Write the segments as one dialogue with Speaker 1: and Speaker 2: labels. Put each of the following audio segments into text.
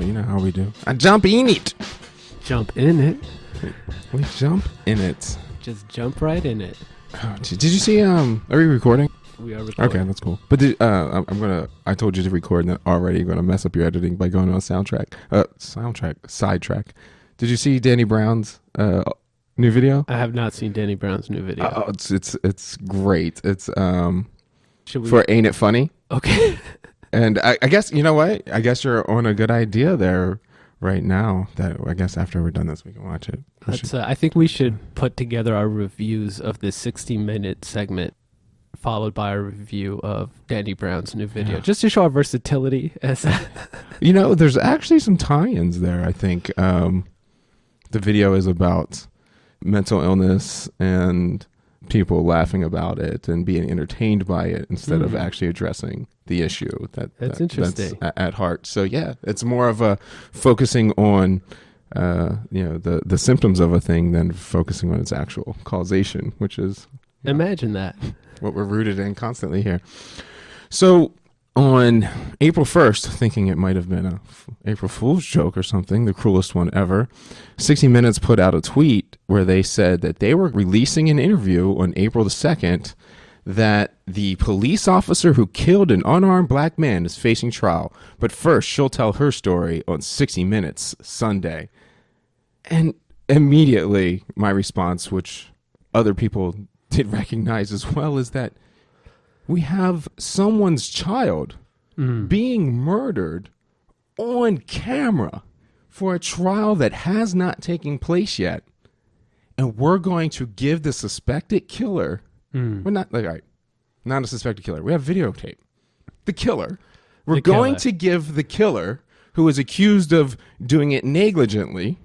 Speaker 1: You know how we do. I jump in it.
Speaker 2: Jump in it.
Speaker 1: We jump in it.
Speaker 2: Just jump right in it.
Speaker 1: Oh, did you see? Are we recording?
Speaker 2: We are recording.
Speaker 1: Okay, that's cool. But I told you to record, and already you're gonna mess up your editing by going on sidetrack. Did you see Danny Brown's new video?
Speaker 2: I have not seen Danny Brown's new video.
Speaker 1: Oh, it's great. It's
Speaker 2: Should we?
Speaker 1: for Ain't It Funny?
Speaker 2: Okay.
Speaker 1: And I guess, you know what? I guess you're on a good idea there right now. That I guess after we're done this, we can watch it.
Speaker 2: I think we should put together our reviews of this 60-minute segment, followed by a review of Danny Brown's new video, just to show our versatility.
Speaker 1: You know, there's actually some tie-ins there. I think the video is about mental illness and people laughing about it and being entertained by it instead of actually addressing the issue that's interesting. That's at heart. So yeah, it's more of a focusing on the symptoms of a thing than focusing on its actual causation, which is
Speaker 2: imagine that
Speaker 1: what we're rooted in constantly here. So on April 1st, thinking it might have been a April Fool's joke or something, the cruelest one ever, 60 Minutes put out a tweet where they said that they were releasing an interview on April the 2nd that the police officer who killed an unarmed black man is facing trial. But first, she'll tell her story on 60 Minutes Sunday. And immediately, my response, which other people did recognize as well, is that we have someone's child being murdered on camera for a trial that has not taken place yet. And we're going to give the suspected killer, we're not a suspected killer. We have videotape. The killer. We're going to give the killer, who is accused of doing it negligently,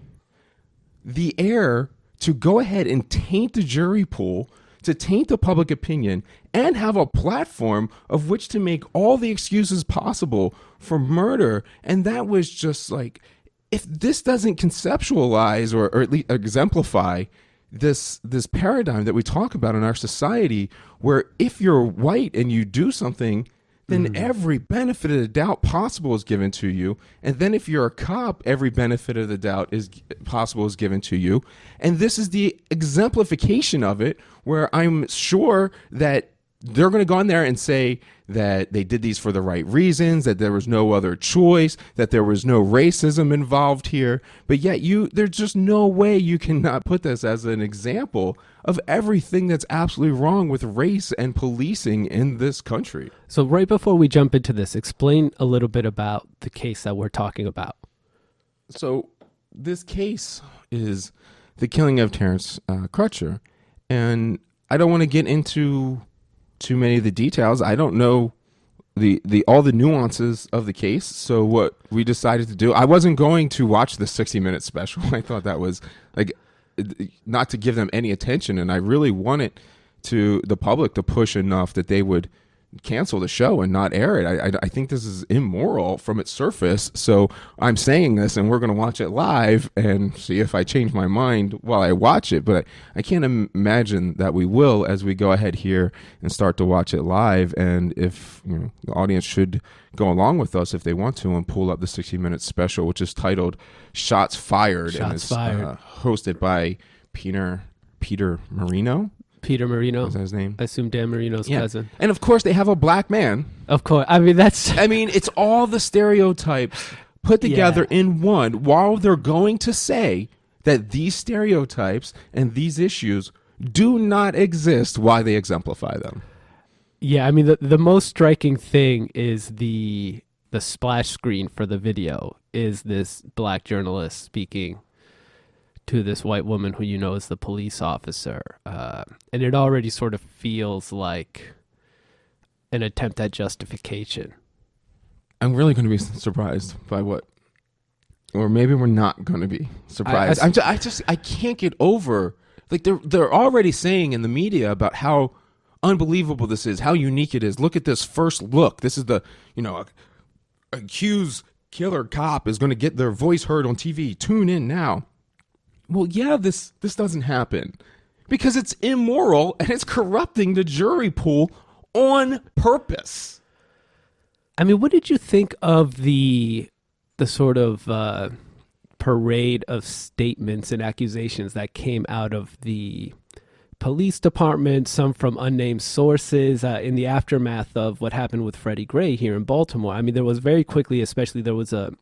Speaker 1: the air to go ahead and taint the jury pool, to taint the public opinion, and have a platform of which to make all the excuses possible for murder. And that was just like, if this doesn't conceptualize or at least exemplify this paradigm that we talk about in our society, where if you're white and you do something, then every benefit of the doubt possible is given to you. And then if you're a cop, every benefit of the doubt is given to you. And this is the exemplification of it, where I'm sure that they're going to go in there and say that they did these for the right reasons, that there was no other choice, that there was no racism involved here. But yet there's just no way you cannot put this as an example of everything that's absolutely wrong with race and policing in this country.
Speaker 2: So right before we jump into this, explain a little bit about the case that we're talking about.
Speaker 1: So this case is the killing of Terrence Crutcher. And I don't want to get into too many of the details. I don't know all the nuances of the case. So what we decided to do, I wasn't going to watch the 60-minute special. I thought that was like not to give them any attention, and I really wanted the public to push enough that they would cancel the show and not air it. I think this is immoral from its surface. So I'm saying this, and we're going to watch it live and see if I change my mind while I watch it. But I can't imagine that we will as we go ahead here and start to watch it live. And if the audience should go along with us if they want to and pull up the 60-minute special, which is titled "Shots Fired" and is hosted by Peter Marino.
Speaker 2: Peter Marino.
Speaker 1: Is that his name?
Speaker 2: I assume Dan Marino's cousin.
Speaker 1: And of course, they have a black man.
Speaker 2: Of course. I mean,
Speaker 1: it's all the stereotypes put together in one, while they're going to say that these stereotypes and these issues do not exist, why they exemplify them.
Speaker 2: Yeah, I mean, the most striking thing is the splash screen for the video is this black journalist speaking to this white woman who is the police officer. And it already sort of feels like an attempt at justification.
Speaker 1: I'm really going to be surprised by what, or maybe we're not going to be surprised. I can't get over, like they're already saying in the media about how unbelievable this is, how unique it is. Look at this first look. This is the, accused killer cop is going to get their voice heard on TV. Tune in now. Well, yeah, this doesn't happen because it's immoral and it's corrupting the jury pool on purpose.
Speaker 2: I mean, what did you think of the the sort of parade of statements and accusations that came out of the police department, some from unnamed sources in the aftermath of what happened with Freddie Gray here in Baltimore. I mean, there was very quickly, especially there was a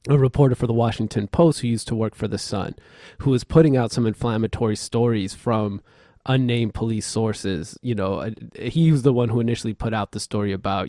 Speaker 2: reporter for the Washington Post who used to work for the Sun, who was putting out some inflammatory stories from unnamed police sources. You know, he was the one who initially put out the story about,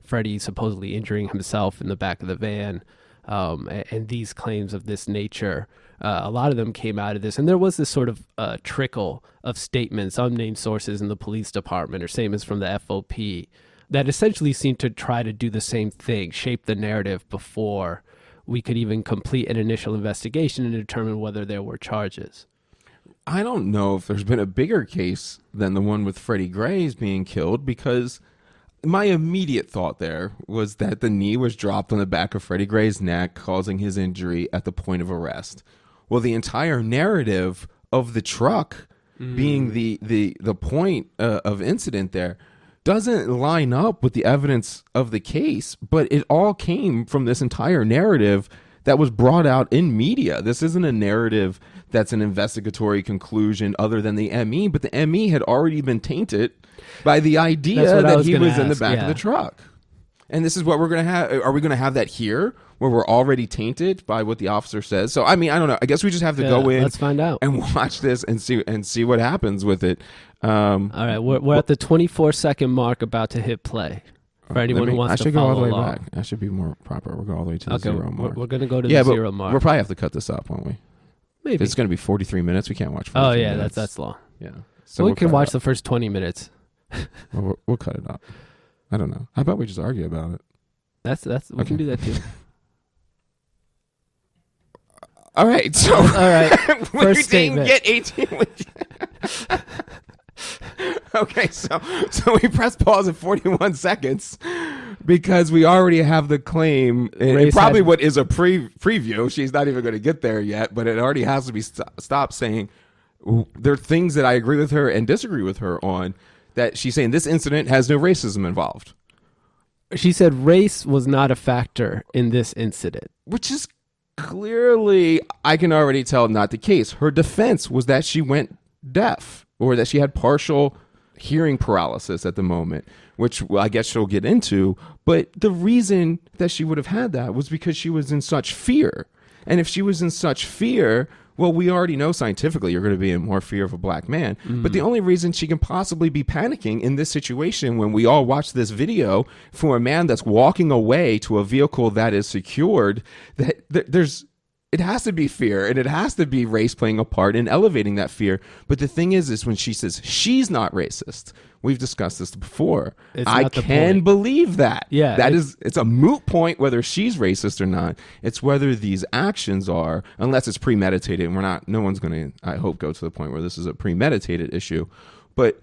Speaker 2: Freddie supposedly injuring himself in the back of the van. And these claims of this nature, a lot of them came out of this. And there was this sort of trickle of statements, unnamed sources in the police department, or same as from the FOP, that essentially seemed to try to do the same thing, shape the narrative before we could even complete an initial investigation and determine whether there were charges.
Speaker 1: I don't know if there's been a bigger case than the one with Freddie Gray's being killed, because my immediate thought there was that the knee was dropped on the back of Freddie Gray's neck, causing his injury at the point of arrest. Well, the entire narrative of the truck being the point of incident there doesn't line up with the evidence of the case, but it all came from this entire narrative that was brought out in media. This isn't a narrative that's an investigatory conclusion other than the ME, but the ME had already been tainted by the idea that he was in the back of the truck. And this is what we're going to have. Are we going to have that here, where we're already tainted by what the officer says? So, I mean, I don't know. I guess we just have to go in.
Speaker 2: Let's find out
Speaker 1: and watch this and see what happens with it.
Speaker 2: All right, we're at the 24-second mark, about to hit play. For anyone who wants to follow along. I should go all the way back.
Speaker 1: I should be more proper. We'll go all the way to the 0 mark.
Speaker 2: We're going to go to the 0 mark.
Speaker 1: We'll probably have to cut this up, won't we?
Speaker 2: Maybe.
Speaker 1: It's going to be 43 minutes. We can't watch 43 minutes.
Speaker 2: Oh, yeah, that's long.
Speaker 1: Yeah.
Speaker 2: So we can watch the first 20 minutes.
Speaker 1: We'll cut it up. I don't know. How about we just argue about it?
Speaker 2: We can do that too.
Speaker 1: All right. So
Speaker 2: all right. First
Speaker 1: statement. Get 18. Okay, so we press pause at 41 seconds because we already have the claim. And probably what is a preview. She's not even going to get there yet, but it already has to be stopped saying there are things that I agree with her and disagree with her on, that she's saying this incident has no racism involved.
Speaker 2: She said race was not a factor in this incident.
Speaker 1: Which is clearly, I can already tell, not the case. Her defense was that she went deaf, or that she had partial hearing paralysis at the moment, which I guess she'll get into. But the reason that she would have had that was because she was in such fear. And if she was in such fear, well, we already know scientifically you're going to be in more fear of a black man. But the only reason she can possibly be panicking in this situation, when we all watch this video for a man that's walking away to a vehicle that is secured, it has to be fear, and it has to be race playing a part in elevating that fear. But the thing is when she says she's not racist, we've discussed this before. I can believe that.
Speaker 2: Yeah,
Speaker 1: it's a moot point whether she's racist or not. It's whether these actions are, unless it's premeditated, and no one's going to, I hope, go to the point where this is a premeditated issue. But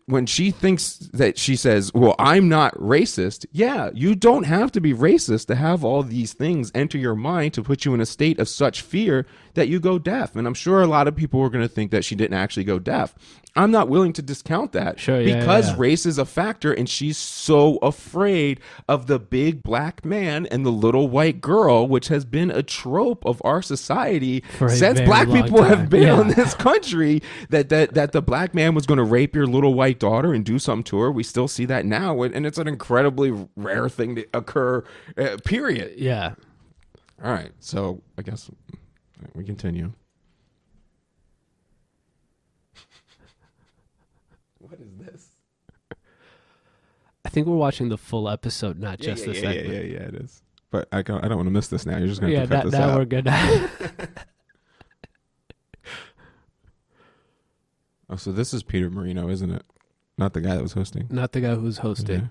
Speaker 1: when she thinks that, she says, well, I'm not racist. Yeah, you don't have to be racist to have all these things enter your mind to put you in a state of such fear that you go deaf. And I'm sure a lot of people were going to think that she didn't actually go deaf. I'm not willing to discount that, because race is a factor, and she's so afraid of the big black man and the little white girl, which has been a trope of our society since black people have been on this country, that the black man was going to rape your little white daughter and do something to her. We still see that now, and it's an incredibly rare thing to occur, period.
Speaker 2: Yeah.
Speaker 1: All right, so I guess we continue. What is this?
Speaker 2: I think we're watching the full episode, not just the segment.
Speaker 1: Yeah, it is. But I don't want to miss this now. You're just going to have to cut this out.
Speaker 2: Yeah, we're good.
Speaker 1: Oh, so this is Peter Marino, isn't it? Not the guy that was hosting.
Speaker 2: Not the guy who's hosting. Okay.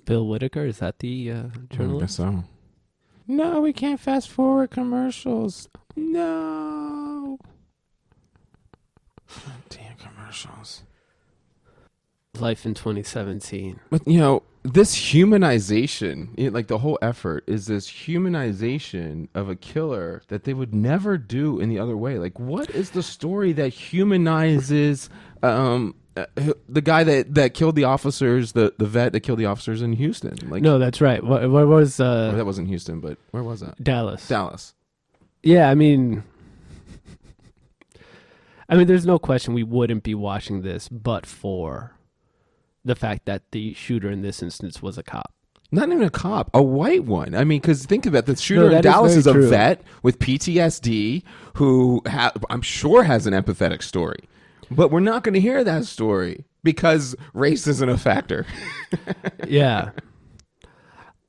Speaker 2: Bill Whitaker, is that the journalist?
Speaker 1: I guess so. No, we can't fast forward commercials. No. Damn commercials.
Speaker 2: Life in 2017.
Speaker 1: But, this humanization, like the whole effort is this humanization of a killer that they would never do in the other way. Like, what is the story that humanizes The guy that killed the officers, the vet that killed the officers in Houston. Like,
Speaker 2: No, that's right. What was
Speaker 1: well, that wasn't Houston, but where was that?
Speaker 2: Dallas?
Speaker 1: Dallas.
Speaker 2: Yeah, I mean, there's no question we wouldn't be watching this, but for the fact that the shooter in this instance was a cop.
Speaker 1: Not even a cop, a white one. I mean, because think about it, the shooter in
Speaker 2: that
Speaker 1: Dallas is a
Speaker 2: true.
Speaker 1: vet with PTSD who I'm sure has an empathetic story. But we're not going to hear that story because race isn't a factor.
Speaker 2: Yeah.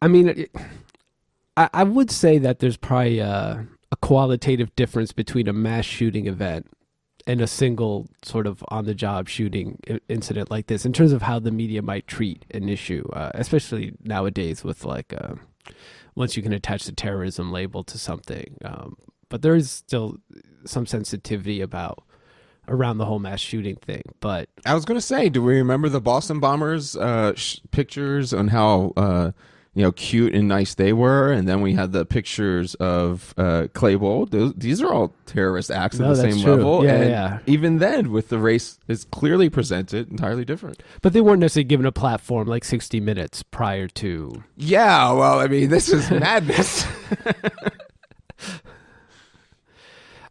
Speaker 2: I mean, I would say that there's probably a qualitative difference between a mass shooting event and a single sort of on-the-job shooting incident like this in terms of how the media might treat an issue, especially nowadays with like once you can attach the terrorism label to something. But there is still some sensitivity around the whole mass shooting thing. But
Speaker 1: I was going to say, do we remember the Boston Bombers pictures on how cute and nice they were, and then we had the pictures of Claybold. These are all terrorist acts at the same level.
Speaker 2: Yeah,
Speaker 1: and
Speaker 2: yeah.
Speaker 1: even then, with the race is clearly presented entirely different.
Speaker 2: But they weren't necessarily given a platform like 60 Minutes prior to.
Speaker 1: Yeah, well, I mean, this is madness.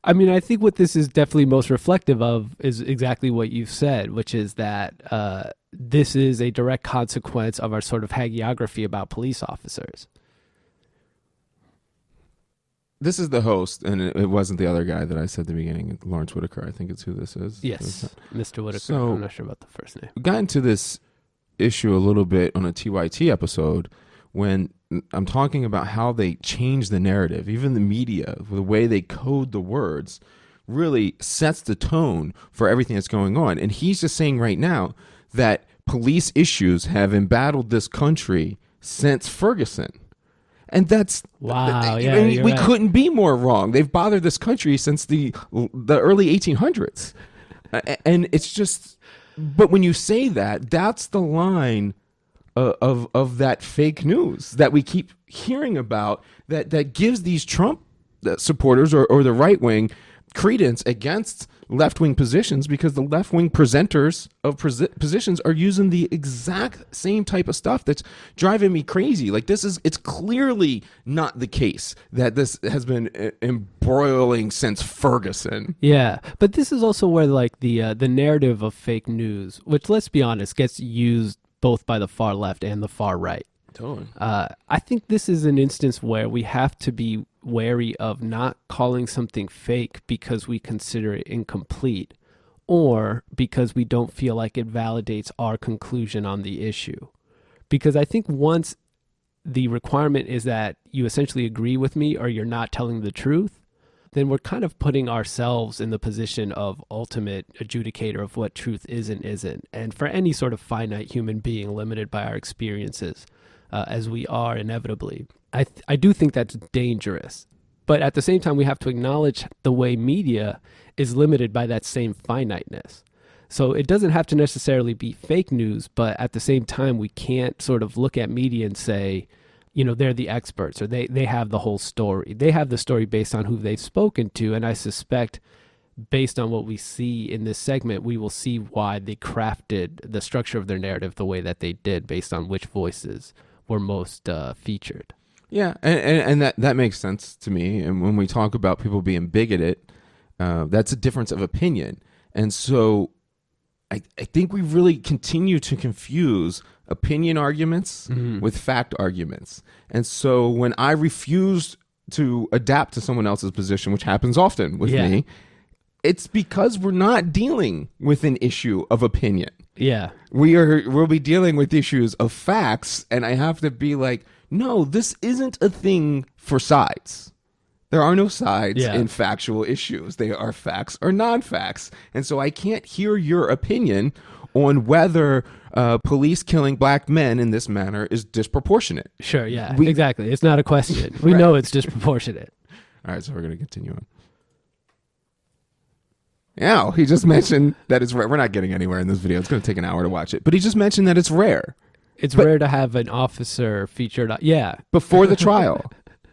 Speaker 2: I mean, I think what this is definitely most reflective of is exactly what you've said, which is that this is a direct consequence of our sort of hagiography about police officers.
Speaker 1: This is the host, and it wasn't the other guy that I said at the beginning, Lawrence Whitaker. I think it's who this is.
Speaker 2: Yes, Mr. Whitaker.
Speaker 1: So,
Speaker 2: I'm not sure about the first name.
Speaker 1: We got into this issue a little bit on a TYT episode when I'm talking about how they change the narrative. Even the media, the way they code the words, really sets the tone for everything that's going on. And he's just saying right now that police issues have embattled this country since Ferguson. And that's
Speaker 2: wow.
Speaker 1: I
Speaker 2: Yeah,
Speaker 1: mean, we
Speaker 2: right.
Speaker 1: couldn't be more wrong. They've bothered this country since the early 1800s. And it's just, but when you say that, that's the line of that fake news that we keep hearing about that gives these Trump supporters or the right wing credence against left-wing positions, because the left-wing presenters of positions are using the exact same type of stuff that's driving me crazy. Like, it's clearly not the case that this has been embroiling since Ferguson.
Speaker 2: Yeah, but this is also where like the narrative of fake news, which, let's be honest, gets used both by the far left and the far right.
Speaker 1: Totally.
Speaker 2: I think this is an instance where we have to be wary of not calling something fake because we consider it incomplete or because we don't feel like it validates our conclusion on the issue. Because I think once the requirement is that you essentially agree with me or you're not telling the truth, then we're kind of putting ourselves in the position of ultimate adjudicator of what truth is and isn't. And for any sort of finite human being limited by our experiences, as we are inevitably, I do think that's dangerous. But at the same time, we have to acknowledge the way media is limited by that same finiteness. So it doesn't have to necessarily be fake news, but at the same time, we can't sort of look at media and say, they're the experts or they have the whole story. They have the story based on who they've spoken to. And I suspect based on what we see in this segment, we will see why they crafted the structure of their narrative the way that they did based on which voices were most featured.
Speaker 1: Yeah, and that makes sense to me. And when we talk about people being bigoted, that's a difference of opinion. And so I think we really continue to confuse opinion arguments with fact arguments. And so when I refuse to adapt to someone else's position, which happens often with me, it's because we're not dealing with an issue of opinion.
Speaker 2: Yeah.
Speaker 1: We'll be dealing with issues of facts, and I have to be like, no, this isn't a thing for sides. There are no sides in factual issues. They are facts or non-facts. And so I can't hear your opinion on whether police killing black men in this manner is disproportionate.
Speaker 2: Sure, yeah, exactly. It's not a question. We know it's disproportionate.
Speaker 1: All right, so we're going to continue on. Yeah, he just mentioned that it's rare. We're not getting anywhere in this video. It's going to take an hour to watch it. But he just mentioned that it's rare.
Speaker 2: It's rare to have an officer featured. Yeah.
Speaker 1: Before the trial.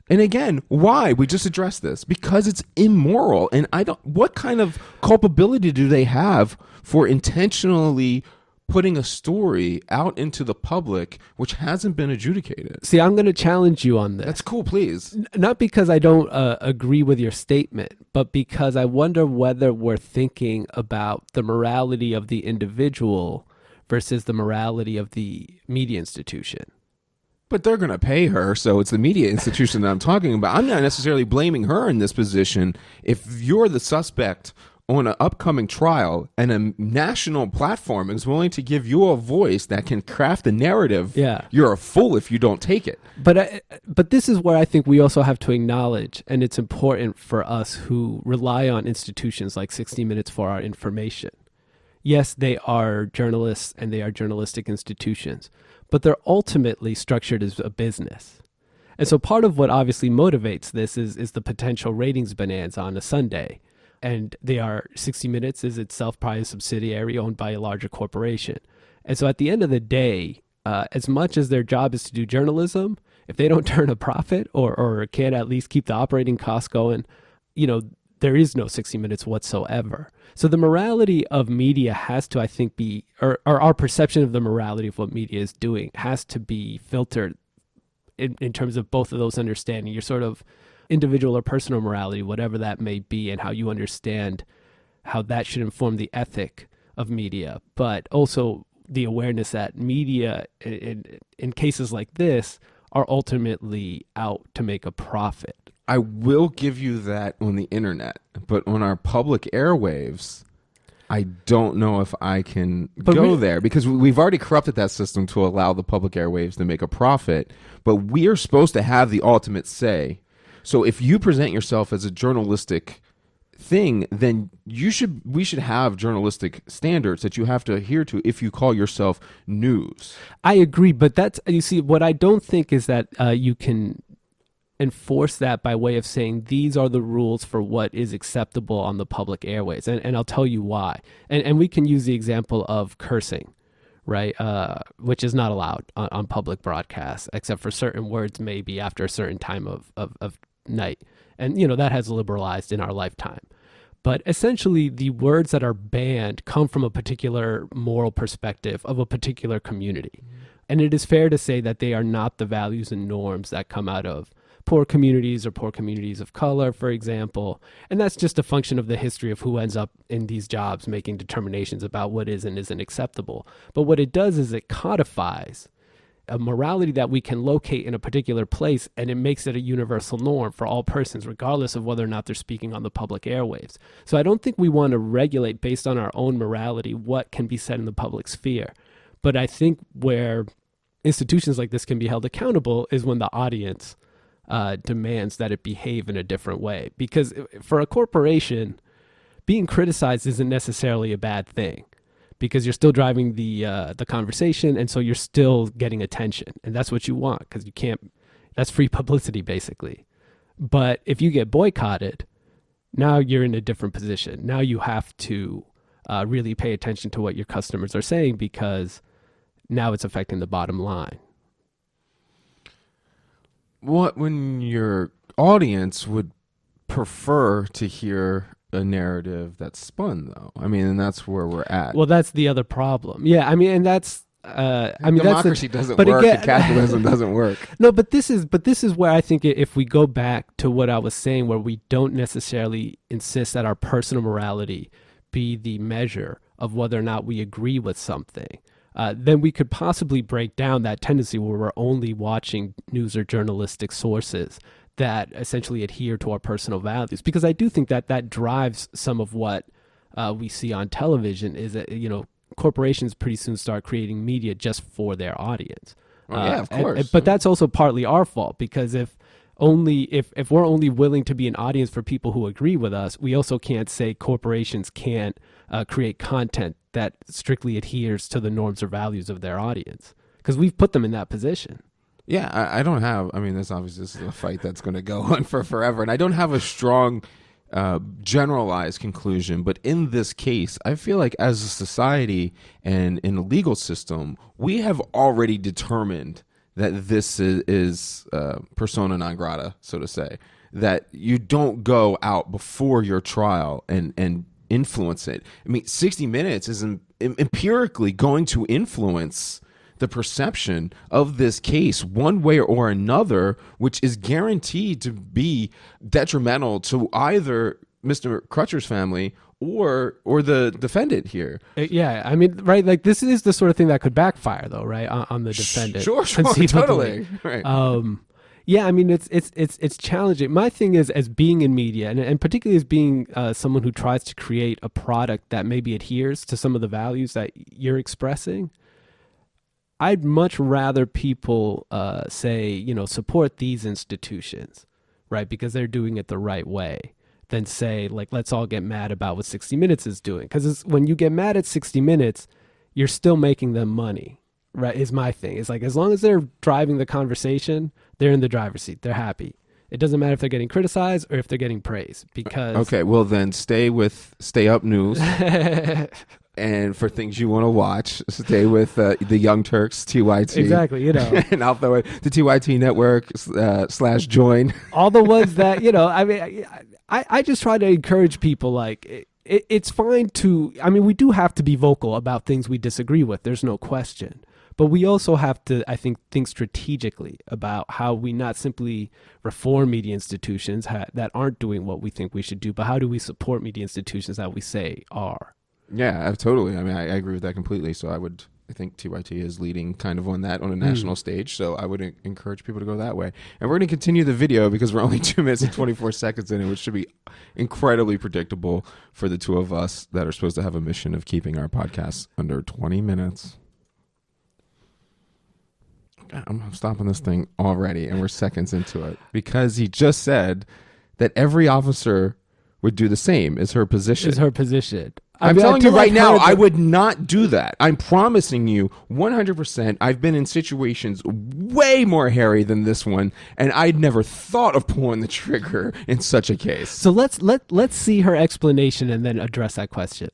Speaker 1: And again, why? We just addressed this. Because it's immoral. And what kind of culpability do they have for intentionally putting a story out into the public which hasn't been adjudicated?
Speaker 2: See, I'm going to challenge you on this.
Speaker 1: That's cool, please.
Speaker 2: Not because I don't agree with your statement, but because I wonder whether we're thinking about the morality of the individual versus the morality of the media institution.
Speaker 1: But they're going to pay her, so it's the media institution that I'm talking about. I'm not necessarily blaming her in this position. If you're the suspect on an upcoming trial and a national platform is willing to give you a voice that can craft a narrative, you're a fool if you don't take it.
Speaker 2: But this is where I think we also have to acknowledge, and it's important for us who rely on institutions like 60 Minutes for our information. Yes, they are journalists and they are journalistic institutions, but they're ultimately structured as a business. And so part of what obviously motivates this is the potential ratings bonanza on a Sunday. And 60 Minutes is itself probably a subsidiary owned by a larger corporation. And so at the end of the day, as much as their job is to do journalism, if they don't turn a profit or can at least keep the operating costs going, there is no 60 Minutes whatsoever. So the morality of media has to, I think, be, or our perception of the morality of what media is doing has to be filtered in terms of both of those understanding. Your sort of individual or personal morality, whatever that may be, and how you understand how that should inform the ethic of media, but also the awareness that media in cases like this are ultimately out to make a profit.
Speaker 1: I will give you that on the internet, but on our public airwaves, I don't know if I can go there, because we've already corrupted that system to allow the public airwaves to make a profit, but we are supposed to have the ultimate say. So if you present yourself as a journalistic thing, then we should have journalistic standards that you have to adhere to if you call yourself news.
Speaker 2: I agree, but you see, what I don't think is that you can enforce that by way of saying these are the rules for what is acceptable on the public airways. And I'll tell you why. And we can use the example of cursing, right? Which is not allowed on public broadcasts, except for certain words maybe after a certain time of night. And, that has liberalized in our lifetime. But essentially, the words that are banned come from a particular moral perspective of a particular community. And it is fair to say that they are not the values and norms that come out of poor communities or poor communities of color, for example. And that's just a function of the history of who ends up in these jobs making determinations about what is and isn't acceptable. But what it does is it codifies a morality that we can locate in a particular place, and it makes it a universal norm for all persons, regardless of whether or not they're speaking on the public airwaves. So I don't think we want to regulate based on our own morality what can be said in the public sphere. But I think where institutions like this can be held accountable is when the audience demands that it behave in a different way. Because for a corporation, being criticized isn't necessarily a bad thing, because you're still driving the conversation, and so you're still getting attention, and that's what you want, because that's free publicity basically. But if you get boycotted, now you're in a different position. Now you have to really pay attention to what your customers are saying, because now it's affecting the bottom line.
Speaker 1: When your audience would prefer to hear a narrative that's spun, though. I mean, and that's where we're at.
Speaker 2: Well, that's the other problem. Yeah, I mean, and that's
Speaker 1: democracy doesn't work. Again, capitalism doesn't work.
Speaker 2: No, but this is where I think if we go back to what I was saying, where we don't necessarily insist that our personal morality be the measure of whether or not we agree with something, then we could possibly break down that tendency where we're only watching news or journalistic sources that essentially adhere to our personal values. Because I do think that drives some of what we see on television, is that, corporations pretty soon start creating media just for their audience.
Speaker 1: Yeah, of course.
Speaker 2: But that's also partly our fault, because if we're only willing to be an audience for people who agree with us, we also can't say corporations can't create content that strictly adheres to the norms or values of their audience, because we've put them in that position.
Speaker 1: Yeah, I don't have, this is a fight that's going to go on for forever, and I don't have a strong generalized conclusion, but in this case, I feel like as a society and in the legal system, we have already determined that this is persona non grata, so to say, that you don't go out before your trial and influence it. I mean, 60 Minutes is empirically going to influence the perception of this case one way or another, which is guaranteed to be detrimental to either Mr. Crutcher's family or the defendant here.
Speaker 2: Yeah, I mean, right, like this is the sort of thing that could backfire, though, right, on the defendant.
Speaker 1: Sure, totally. Right.
Speaker 2: Yeah, I mean, it's challenging. My thing is, as being in media, and particularly as being someone who tries to create a product that maybe adheres to some of the values that you're expressing, I'd much rather people say, you know, support these institutions, right, because they're doing it the right way, than say, like, let's all get mad about what 60 Minutes is doing. Because when you get mad at 60 Minutes, you're still making them money, right, is my thing. It's like, as long as they're driving the conversation, they're in the driver's seat. They're happy. It doesn't matter if they're getting criticized or if they're getting praise, because... Okay,
Speaker 1: well then stay Up News. And for things you want to watch, stay with the Young Turks, TYT.
Speaker 2: Exactly, you know.
Speaker 1: And I'll throw it, the TYT network / join.
Speaker 2: All the ones that, you know, I mean, I just try to encourage people, like, it's fine to, I mean, we do have to be vocal about things we disagree with. There's no question. But we also have to, I think strategically about how we not simply reform media institutions that aren't doing what we think we should do, but how do we support media institutions that we say are.
Speaker 1: Yeah, totally. I mean, I agree with that completely. So I think TYT is leading kind of on that on a national stage. So I would encourage people to go that way. And we're going to continue the video because we're only 2 minutes and 24 seconds in it, which should be incredibly predictable for the two of us that are supposed to have a mission of keeping our podcasts under 20 minutes. I'm stopping this thing already, and we're seconds into it, because he just said that every officer would do the same. Is her position. I'm telling you right now, I would not do that. I'm promising you 100%. I've been in situations way more hairy than this one, and I'd never thought of pulling the trigger in such a case.
Speaker 2: So let's see her explanation and then address that question.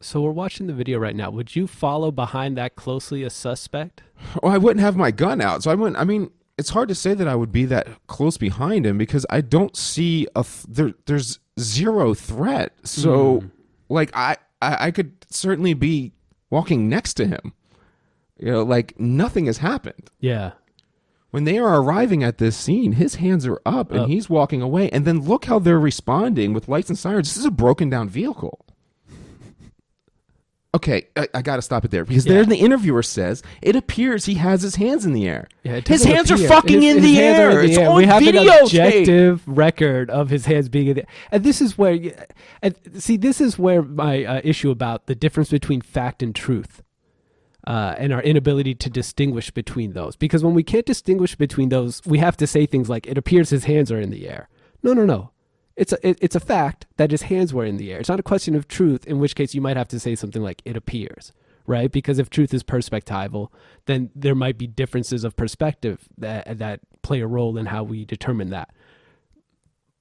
Speaker 2: So we're watching the video right now. Would you follow behind that closely a suspect?
Speaker 1: Well, I wouldn't have my gun out. So I wouldn't. I mean, it's hard to say that I would be that close behind him because I don't see there's zero threat. So like I could certainly be walking next to him. You know, like nothing has happened.
Speaker 2: Yeah.
Speaker 1: When they are arriving at this scene, his hands are up and he's walking away. And then look how they're responding with lights and sirens. This is a broken down vehicle. Okay, I got to stop it there because there the interviewer says it appears he has his hands in the air.
Speaker 2: Yeah,
Speaker 1: his hands are fucking in the air. It's on
Speaker 2: we have
Speaker 1: videotape.
Speaker 2: An objective record of his hands being in the air. And this is where, this is where my issue about the difference between fact and truth and our inability to distinguish between those. Because when we can't distinguish between those, we have to say things like, it appears his hands are in the air. No. It's a fact that his hands were in the air. It's not a question of truth, in which case you might have to say something like, it appears, right? Because if truth is perspectival, then there might be differences of perspective that play a role in how we determine that.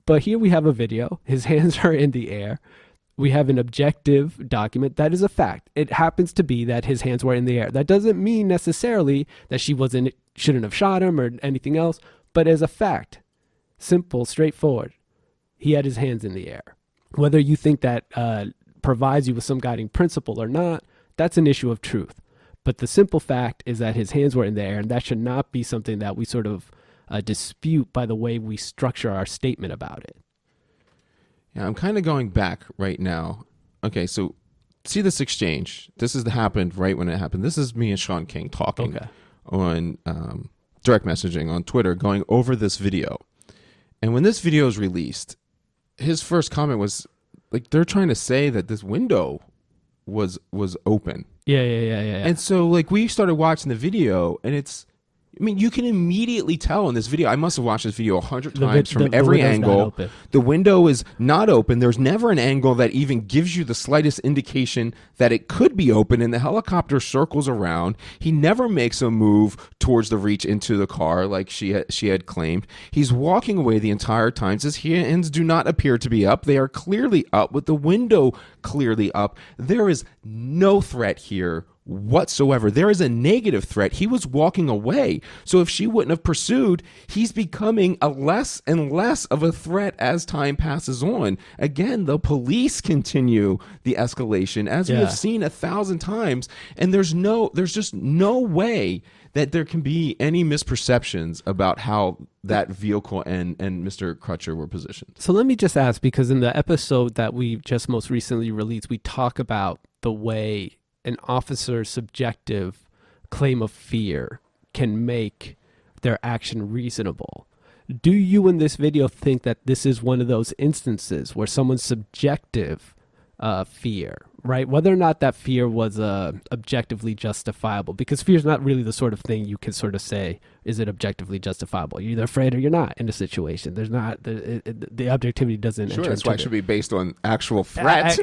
Speaker 2: But here we have a video. His hands are in the air. We have an objective document. That is a fact. It happens to be that his hands were in the air. That doesn't mean necessarily that shouldn't have shot him or anything else, but as a fact, simple, straightforward. He had his hands in the air. Whether you think that provides you with some guiding principle or not, that's an issue of truth. But the simple fact is that his hands were in the air, and that should not be something that we sort of dispute by the way we structure our statement about it.
Speaker 1: Yeah, I'm kind of going back right now. Okay, so see this exchange. This happened right when it happened. This is me and Sean King talking on direct messaging on Twitter, going over this video. And when this video is released, his first comment was like, they're trying to say that this window was open.
Speaker 2: Yeah.
Speaker 1: And so like we started watching the video, and I mean, you can immediately tell in this video. I must have watched this video 100 times from every angle. The window is not open. There's never an angle that even gives you the slightest indication that it could be open, and the helicopter circles around. He never makes a move towards the reach into the car like she had claimed. He's walking away the entire time. His hands do not appear to be up. They are clearly up with the window clearly up. There is no threat here whatsoever. There is a negative threat. He was walking away. So if she wouldn't have pursued, he's becoming a less and less of a threat as time passes on. Again, the police continue the escalation, as we have seen 1,000 times, and there's just no way that there can be any misperceptions about how that vehicle and Mr. Crutcher were positioned.
Speaker 2: So let me just ask, because in the episode that we just most recently released, we talk about the way an officer's subjective claim of fear can make their action reasonable. Do you in this video think that this is one of those instances where someone's subjective fear, right? Whether or not that fear was objectively justifiable, because fear is not really the sort of thing you can sort of say, is it objectively justifiable? You're either afraid or you're not in a situation. There's not, the objectivity doesn't enter.
Speaker 1: That's why it should be based on actual threat.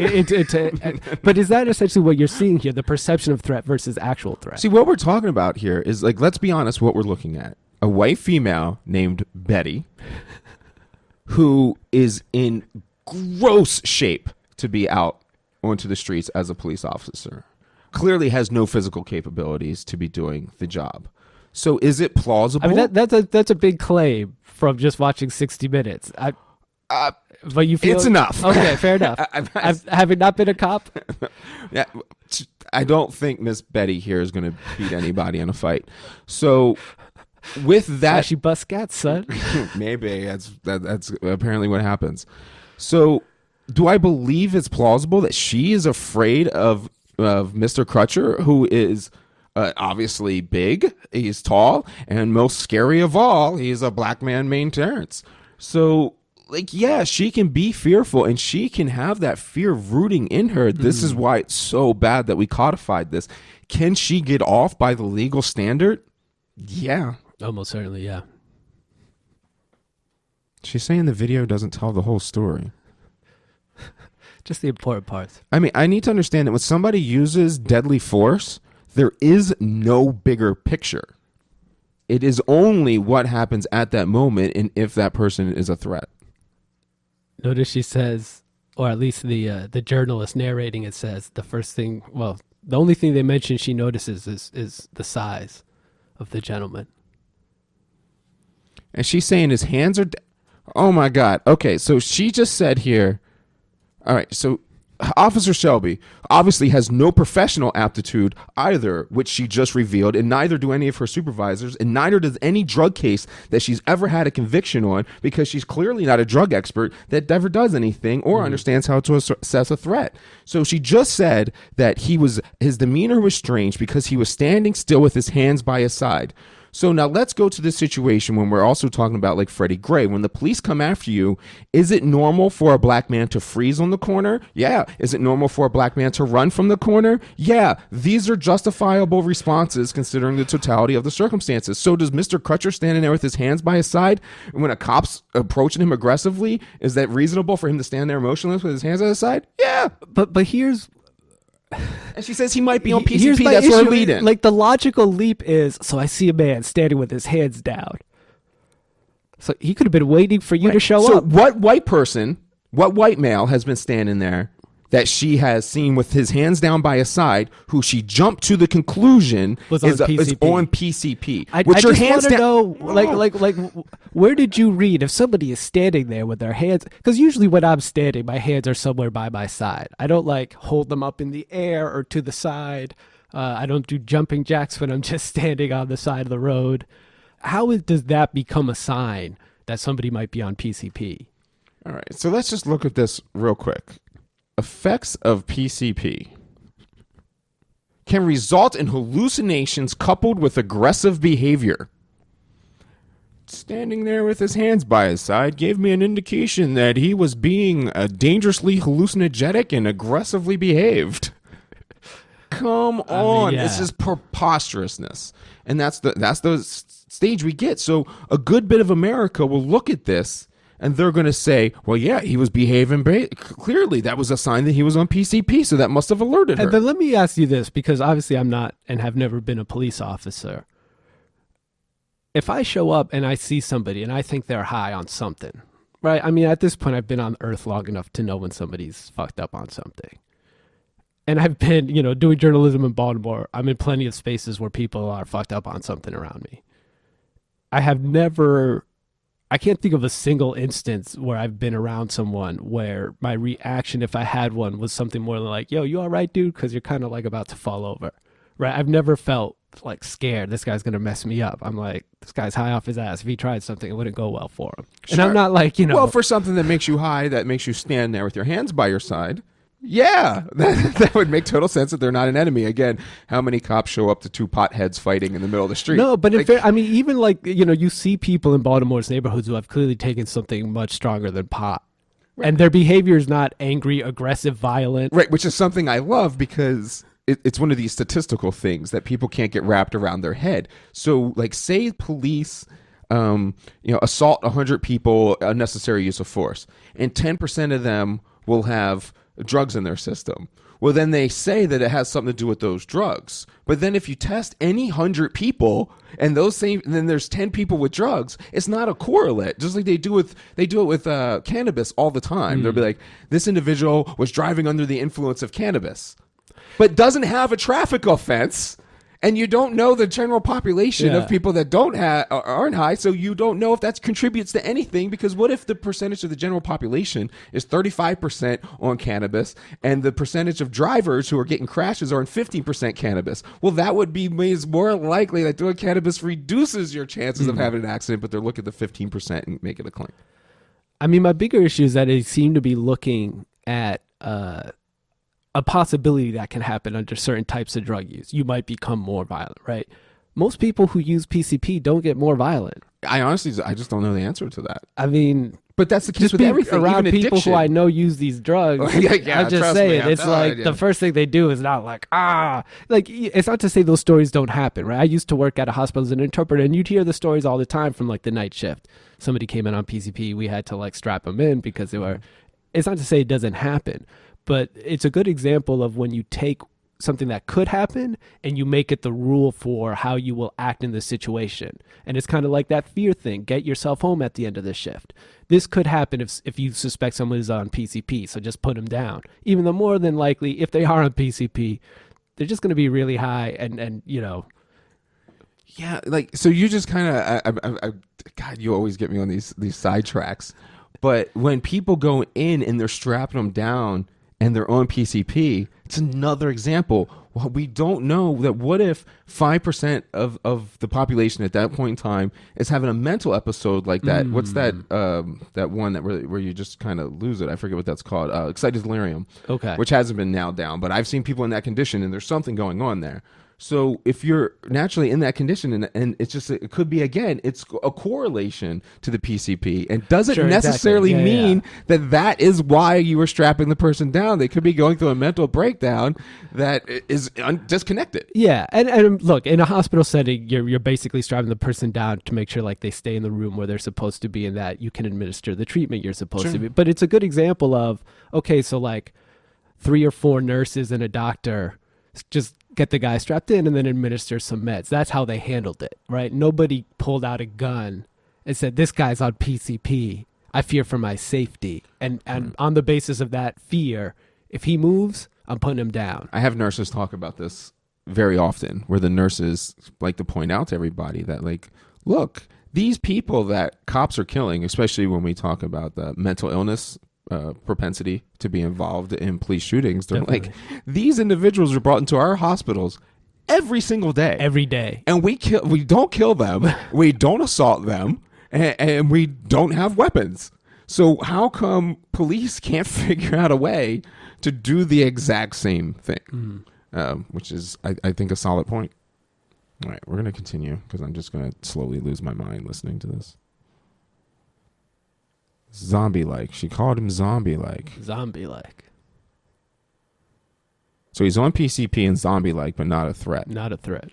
Speaker 2: But is that essentially what you're seeing here, the perception of threat versus actual threat?
Speaker 1: See, what we're talking about here is, like, let's be honest, what we're looking at. A white female named Betty who is in gross shape to be out onto the streets as a police officer, clearly has no physical capabilities to be doing the job. So is it plausible?
Speaker 2: I mean, that's a big claim from just watching 60 Minutes. But you feel
Speaker 1: it's enough.
Speaker 2: Okay, fair enough. Having not been a cop,
Speaker 1: yeah, I don't think Miss Betty here is going to beat anybody in a fight. So with that,
Speaker 2: she busts cats, son.
Speaker 1: Maybe that's apparently what happens. So do I believe it's plausible that she is afraid of Mr. Crutcher, who is obviously big, he's tall, and most scary of all, he's a black man named Terrence. So, like, yeah, she can be fearful, and she can have that fear rooting in her. This is why it's so bad that we codified this. Can she get off by the legal standard? Yeah.
Speaker 2: Almost certainly, yeah.
Speaker 1: She's saying the video doesn't tell the whole story.
Speaker 2: Just the important parts.
Speaker 1: I mean, I need to understand that when somebody uses deadly force, there is no bigger picture. It is only what happens at that moment and if that person is a threat.
Speaker 2: Notice she says, or at least the journalist narrating it says, the only thing they mention she notices is the size of the gentleman.
Speaker 1: And she's saying his hands are... Oh, my God. Okay, so she just said here... All right, so Officer Shelby obviously has no professional aptitude either, which she just revealed, and neither do any of her supervisors, and neither does any drug case that she's ever had a conviction on, because she's clearly not a drug expert that ever does anything or understands how to assess a threat. So she just said that his demeanor was strange because he was standing still with his hands by his side. So now let's go to this situation when we're also talking about, like, Freddie Gray. When the police come after you, is it normal for a black man to freeze on the corner? Yeah. Is it normal for a black man to run from the corner? Yeah. These are justifiable responses considering the totality of the circumstances. So does Mr. Crutcher standing there with his hands by his side when a cop's approaching him aggressively, is that reasonable for him to stand there motionless with his hands at his side? Yeah.
Speaker 2: But here's...
Speaker 1: And she says he might be on PCP. That's her lead in.
Speaker 2: Like, the logical leap is, so I see a man standing with his hands down. So he could have been waiting for you to show up.
Speaker 1: So what white male has been standing there that she has seen with his hands down by his side, who she jumped to the conclusion is on PCP?
Speaker 2: I just want to know, like, where did you read if somebody is standing there with their hands? Because usually when I'm standing, my hands are somewhere by my side. I don't, like, hold them up in the air or to the side. I don't do jumping jacks when I'm just standing on the side of the road. How does that become a sign that somebody might be on PCP?
Speaker 1: All right, so let's just look at this real quick. Effects of PCP can result in hallucinations coupled with aggressive behavior. Standing there with his hands by his side gave me an indication that he was being dangerously hallucinogenic and aggressively behaved. Come on.
Speaker 2: Yeah.
Speaker 1: This is preposterousness. And that's the stage we get. So a good bit of America will look at this and they're going to say, well, yeah, he was behaving clearly. That was a sign that he was on PCP, so that must have alerted her.
Speaker 2: And then let me ask you this, because obviously I'm not and have never been a police officer. If I show up and I see somebody and I think they're high on something, right? I mean, at this point, I've been on Earth long enough to know when somebody's fucked up on something. and I've been, doing journalism in Baltimore. I'm in plenty of spaces where people are fucked up on something around me. I can't think of a single instance where I've been around someone where my reaction, if I had one, was something more like, yo, you all right, dude? Because you're kind of like about to fall over, right? I've never felt like scared. This guy's going to mess me up. I'm like, this guy's high off his ass. If he tried something, it wouldn't go well for him.
Speaker 1: Sure.
Speaker 2: And I'm not like,
Speaker 1: Well, for something that makes you high, that makes you stand there with your hands by your side. Yeah, that would make total sense that they're not an enemy. Again, how many cops show up to two potheads fighting in the middle of the street?
Speaker 2: No, but even like, you see people in Baltimore's neighborhoods who have clearly taken something much stronger than pot. Right. And their behavior is not angry, aggressive, violent.
Speaker 1: Right, which is something I love because it's one of these statistical things that people can't get wrapped around their head. So, like, say police, assault 100 people, unnecessary use of force, and 10% of them will have drugs in their system. Well, then they say that it has something to do with those drugs. But then if you test any 100 people and then there's 10 people with drugs, it's not a correlate. Just like they do it with cannabis all the time. They'll be like, this individual was driving under the influence of cannabis, but doesn't have a traffic offense. And you don't know the general population of people that aren't high, so you don't know if that contributes to anything. Because what if the percentage of the general population is 35% on cannabis, and the percentage of drivers who are getting crashes are on 15% cannabis? Well, that would be more likely that doing cannabis reduces your chances of having an accident, but they're looking at the 15% and make it a claim.
Speaker 2: I mean, my bigger issue is that they seem to be looking at a possibility that can happen under certain types of drug use. You might become more violent, right? Most people who use PCP don't get more violent.
Speaker 1: I just don't know the answer to that.
Speaker 2: I mean,
Speaker 1: but that's the case with everything.
Speaker 2: Around
Speaker 1: even
Speaker 2: people
Speaker 1: addiction.
Speaker 2: who I know use these drugs. I'm just saying, it's like the first thing they do is not like, like, it's not to say those stories don't happen, right? I used to work at a hospital as an interpreter, and you'd hear the stories all the time from like the night shift. Somebody came in on PCP, we had to like strap them in because it's not to say it doesn't happen. But it's a good example of when you take something that could happen and you make it the rule for how you will act in the situation. And it's kind of like that fear thing. Get yourself home at the end of the shift. This could happen if you suspect someone is on PCP, so just put them down. Even though more than likely, if they are on PCP, they're just going to be really high and.
Speaker 1: Yeah, like, so you just kind of, God, you always get me on these sidetracks. But when people go in and they're strapping them down, and they're on PCP, it's another example. Well, we don't know that what if 5% of the population at that point in time is having a mental episode like that? What's that that one where you just kind of lose it? I forget what that's called. Excited delirium. Okay. Which hasn't been nailed down, but I've seen people in that condition and there's something going on there. So if you're naturally in that condition and it's just, it could be, again, it's a correlation to the PCP and doesn't necessarily mean that is why you were strapping the person down. They could be going through a mental breakdown that is disconnected.
Speaker 2: Yeah. And look, in a hospital setting, you're basically strapping the person down to make sure like they stay in the room where they're supposed to be and that you can administer the treatment you're supposed to be. But it's a good example of, okay, so like 3 or 4 nurses and a doctor just get the guy strapped in and then administer some meds. That's how they handled it, right? Nobody pulled out a gun and said, this guy's on PCP. I fear for my safety. And on the basis of that fear, if he moves, I'm putting him down.
Speaker 1: I have nurses talk about this very often, where the nurses like to point out to everybody that, like, look, these people that cops are killing, especially when we talk about the mental illness propensity to be involved in police shootings, they're like, these individuals are brought into our hospitals every single day.
Speaker 2: Every day.
Speaker 1: And we don't kill them, we don't assault them, and we don't have weapons. So how come police can't figure out a way to do the exact same thing? Which is, I think, a solid point. All right, we're going to continue because I'm just going to slowly lose my mind listening to this. Zombie-like. She called him zombie-like.
Speaker 2: Zombie-like.
Speaker 1: So he's on PCP and zombie-like, but not a threat.
Speaker 2: Not a threat.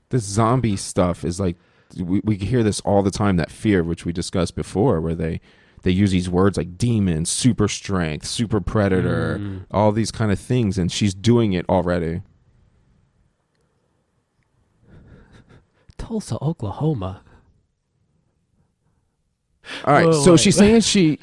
Speaker 1: This zombie stuff is like, we hear this all the time, that fear, which we discussed before, where they use these words like demon, super strength, super predator, all these kind of things, and she's doing it already.
Speaker 2: Tulsa, Oklahoma.
Speaker 1: All right,
Speaker 2: Whoa,
Speaker 1: so
Speaker 2: wait.
Speaker 1: she's saying she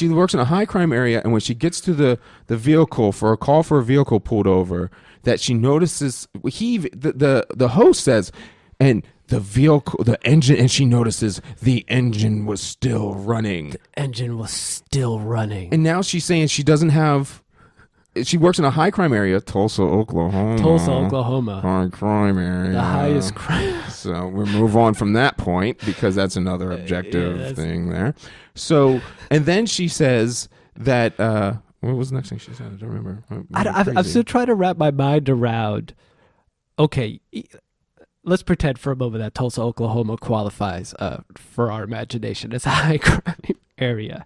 Speaker 1: works in a high crime area, and when she gets to the vehicle for a call for a vehicle pulled over, that she notices the host says, and the vehicle, the engine, and she notices the engine was still running.
Speaker 2: The engine was still running.
Speaker 1: And now she's saying she doesn't have. She works in a high crime area, Tulsa, Oklahoma. High crime area.
Speaker 2: The highest crime.
Speaker 1: So we'll move on from that point because that's another objective thing there. So, and then she says that, what was the next thing she said? I don't remember.
Speaker 2: I'm still trying to wrap my mind around, okay, let's pretend for a moment that Tulsa, Oklahoma qualifies for our imagination as a high crime area.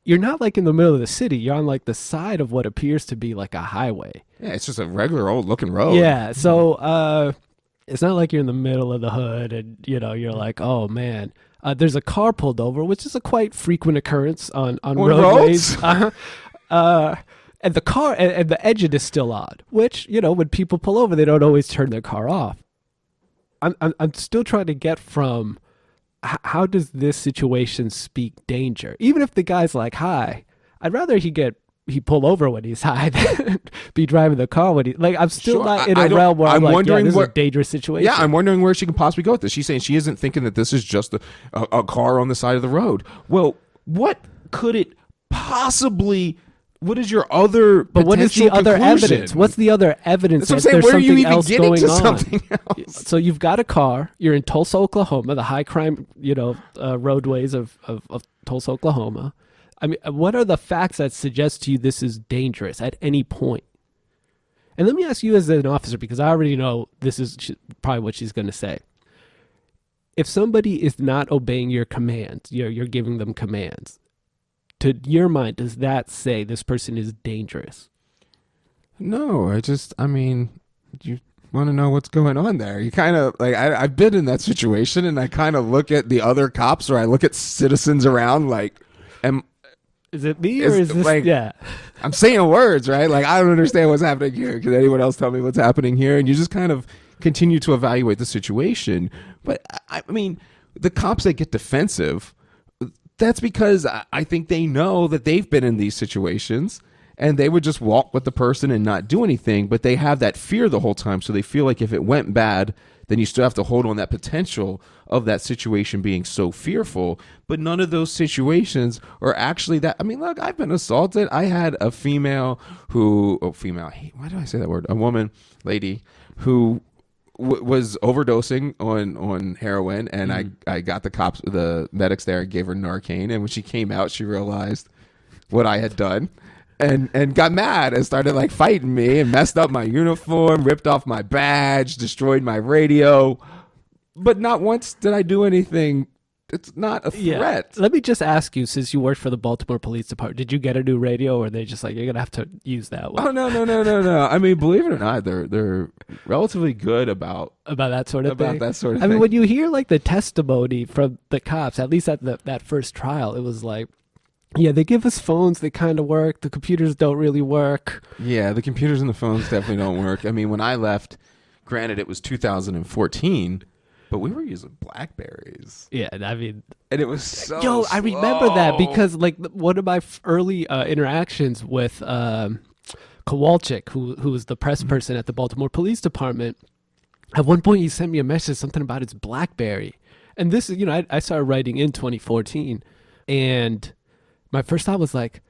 Speaker 2: You're not like in the middle of the city. You're on like the side of what appears to be like a highway.
Speaker 1: Yeah, it's just a regular old looking road.
Speaker 2: Yeah, so it's not like you're in the middle of the hood and, you're like, oh, man. There's a car pulled over, which is a quite frequent occurrence on roadways. And the car and the engine is still on, which, when people pull over, they don't always turn their car off. I'm still trying to get from how does this situation speak danger? Even if the guy's like high, I'd rather he pull over when he's high than be driving the car when he like. I'm still not in a realm where I'm like, wondering this is a dangerous situation.
Speaker 1: Yeah, I'm wondering where she could possibly go with this. She's saying she isn't thinking that this is just a car on the side of the road. Well, what could it possibly? What is your other?
Speaker 2: But what is the other evidence? What's the other evidence that there's something else going on? So you've got a car. You're in Tulsa, Oklahoma, the high crime, roadways of Tulsa, Oklahoma. I mean, what are the facts that suggest to you this is dangerous at any point? And let me ask you as an officer, because I already know this is probably what she's going to say. If somebody is not obeying your commands, you're giving them commands. To your mind, does that say this person is dangerous?
Speaker 1: No, I mean, you want to know what's going on there. You kind of like, I've been in that situation and I kind of look at the other cops or I look at citizens around like,
Speaker 2: is it me or is this,
Speaker 1: like,
Speaker 2: yeah.
Speaker 1: I'm saying words, right? Like, I don't understand what's happening here. Can anyone else tell me what's happening here? And you just kind of continue to evaluate the situation. But I mean, the cops that get defensive, that's because I think they know that they've been in these situations and they would just walk with the person and not do anything, but they have that fear the whole time. So they feel like if it went bad, then you still have to hold on that potential of that situation being so fearful. But none of those situations are actually that. I mean, look, I've been assaulted. I had a female why do I say that word? A woman, lady, who was overdosing on heroin, and I got the medics there and gave her Narcan, and when she came out she realized what I had done and got mad and started like fighting me and messed up my uniform, ripped off my badge, destroyed my radio, but not once did I do anything. It's not a threat.
Speaker 2: Yeah. Let me just ask you, since you worked for the Baltimore Police Department, did you get a new radio, or are they just like, you're going to have to use that one?
Speaker 1: Oh, no. I mean, believe it or not, they're relatively good about
Speaker 2: that sort of thing.
Speaker 1: I
Speaker 2: mean, when you hear like the testimony from the cops, at least at that first trial, it was like, yeah, they give us phones, they kind of work. The computers don't really work.
Speaker 1: Yeah, the computers and the phones definitely don't work. I mean, when I left, granted, it was 2014, but we were using Blackberries.
Speaker 2: Yeah, I mean,
Speaker 1: and it was so
Speaker 2: slow. I remember that because like one of my early interactions with Kowalczyk, who was the press person at the Baltimore Police Department, at one point he sent me a message, something about his Blackberry. And this is, I started writing in 2014, and my first thought was like,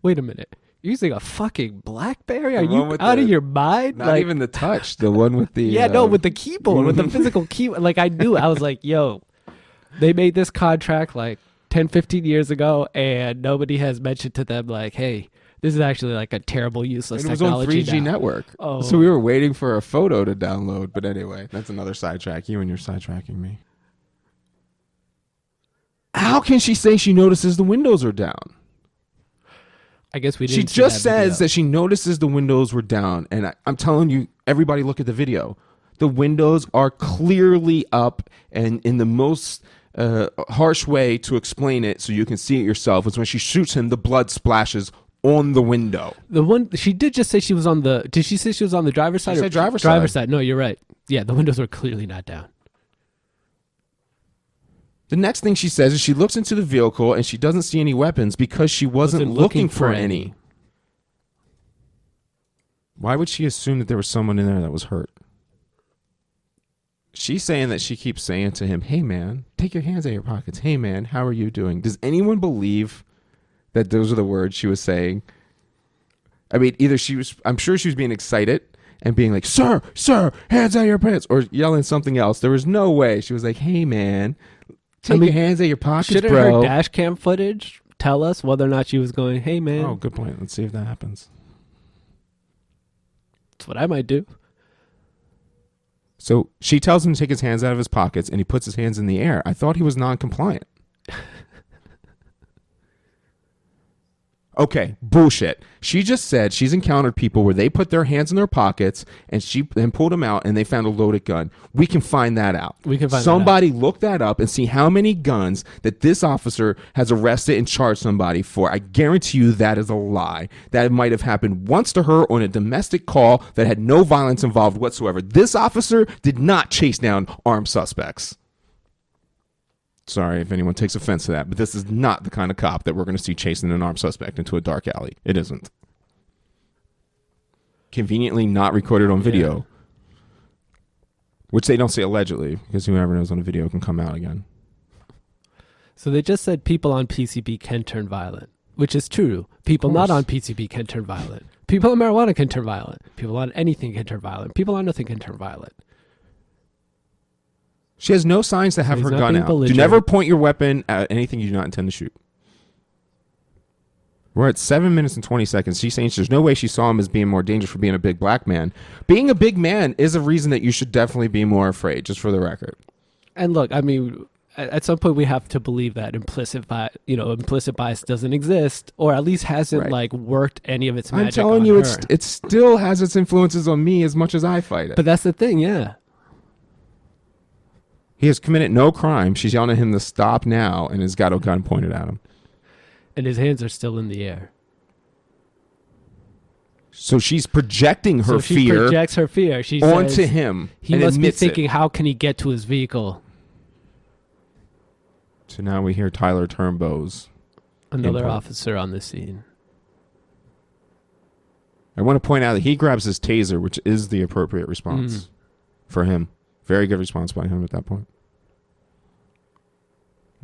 Speaker 2: wait a minute. You're using a fucking Blackberry? Are you out of your mind?
Speaker 1: Not even the touch. The one with the...
Speaker 2: with the keyboard, with the physical keyboard. Like, I knew. I was like, yo, they made this contract like 10, 15 years ago, and nobody has mentioned to them like, hey, this is actually like a terrible, useless technology.
Speaker 1: It was on 3G network.
Speaker 2: Oh.
Speaker 1: So we were waiting for a photo to download. But anyway, that's another sidetrack. You and you're sidetracking me. How can she say she notices the windows are down?
Speaker 2: I guess we didn't.
Speaker 1: She just says that she notices the windows were down. And I'm telling you, everybody look at the video. The windows are clearly up, and in the most harsh way to explain it so you can see it yourself is when she shoots him, the blood splashes on the window.
Speaker 2: The one she did just say she was on the... Did she say she was on the driver's side?
Speaker 1: She said driver's side.
Speaker 2: Driver's side. No, you're right. Yeah, the windows were clearly not down.
Speaker 1: The next thing she says is she looks into the vehicle and she doesn't see any weapons because she wasn't looking for any. Why would she assume that there was someone in there that was hurt? She's saying that she keeps saying to him, hey, man, take your hands out of your pockets. Hey, man, how are you doing? Does anyone believe that those are the words she was saying? I mean, I'm sure she was being excited and being like, sir, hands out of your pants, or yelling something else. There was no way. She was like, hey, man, take your hands out of your pockets,
Speaker 2: shouldn't
Speaker 1: bro.
Speaker 2: Her dash cam footage tell us whether or not she was going, hey, man?
Speaker 1: Oh, good point. Let's see if that happens.
Speaker 2: That's what I might do.
Speaker 1: So she tells him to take his hands out of his pockets, and he puts his hands in the air. I thought he was non-compliant. Okay, bullshit. She just said she's encountered people where they put their hands in their pockets and she then pulled them out and they found a loaded gun. We can find that out. Somebody look that up and see how many guns that this officer has arrested and charged somebody for. I guarantee you that is a lie. That might have happened once to her on a domestic call that had no violence involved whatsoever. This officer did not chase down armed suspects. Sorry if anyone takes offense to that, but this is not the kind of cop that we're going to see chasing an armed suspect into a dark alley. It isn't. Conveniently not recorded on video. Yeah. Which they don't say allegedly, because whoever knows on the video can come out again.
Speaker 2: So they just said people on PCP can turn violent, which is true. People not on PCP can turn violent. People on marijuana can turn violent. People on anything can turn violent. People on nothing can turn violent.
Speaker 1: She has no signs to have her gun out. Do never point your weapon at anything you do not intend to shoot. We're at 7 minutes and 20 seconds. She's saying there's no way she saw him as being more dangerous for being a big black man. Being a big man is a reason that you should definitely be more afraid, just for the record.
Speaker 2: And look, I mean, at some point we have to believe that implicit bias doesn't exist, or at least hasn't worked any of its magic. I'm telling you,
Speaker 1: it still has its influences on me as much as I fight it.
Speaker 2: But that's the thing, yeah.
Speaker 1: He has committed no crime. She's yelling at him to stop now and has got a gun pointed at him.
Speaker 2: And his hands are still in the air.
Speaker 1: So she's projecting her fear.
Speaker 2: She projects her fear. She
Speaker 1: onto
Speaker 2: says,
Speaker 1: him.
Speaker 2: He must be thinking, how can he get to his vehicle?
Speaker 1: So now we hear Tyler Turnbow's
Speaker 2: another officer on the scene.
Speaker 1: I want to point out that he grabs his taser, which is the appropriate response for him. Very good response by him at that point.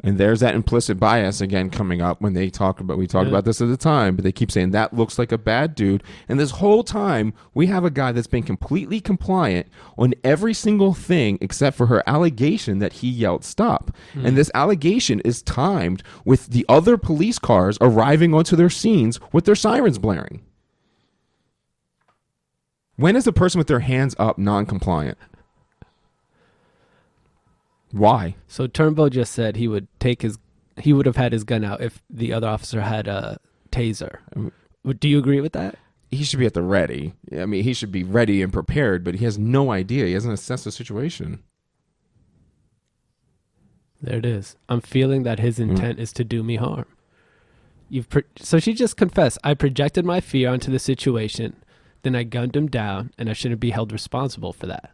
Speaker 1: And there's that implicit bias again coming up when they talk about, we talked about this at the time, but they keep saying that looks like a bad dude. And this whole time we have a guy that's been completely compliant on every single thing except for her allegation that he yelled stop. And this allegation is timed with the other police cars arriving onto their scenes with their sirens blaring. When is a person with their hands up non-compliant? Why?
Speaker 2: So Turnbow just said he would have had his gun out if the other officer had a taser. Do you agree with that?
Speaker 1: He should be at the ready. I mean, he should be ready and prepared, but he has no idea. He hasn't assessed the situation.
Speaker 2: There it is. I'm feeling that his intent is to do me harm. So she just confessed, I projected my fear onto the situation, then I gunned him down, and I shouldn't be held responsible for that.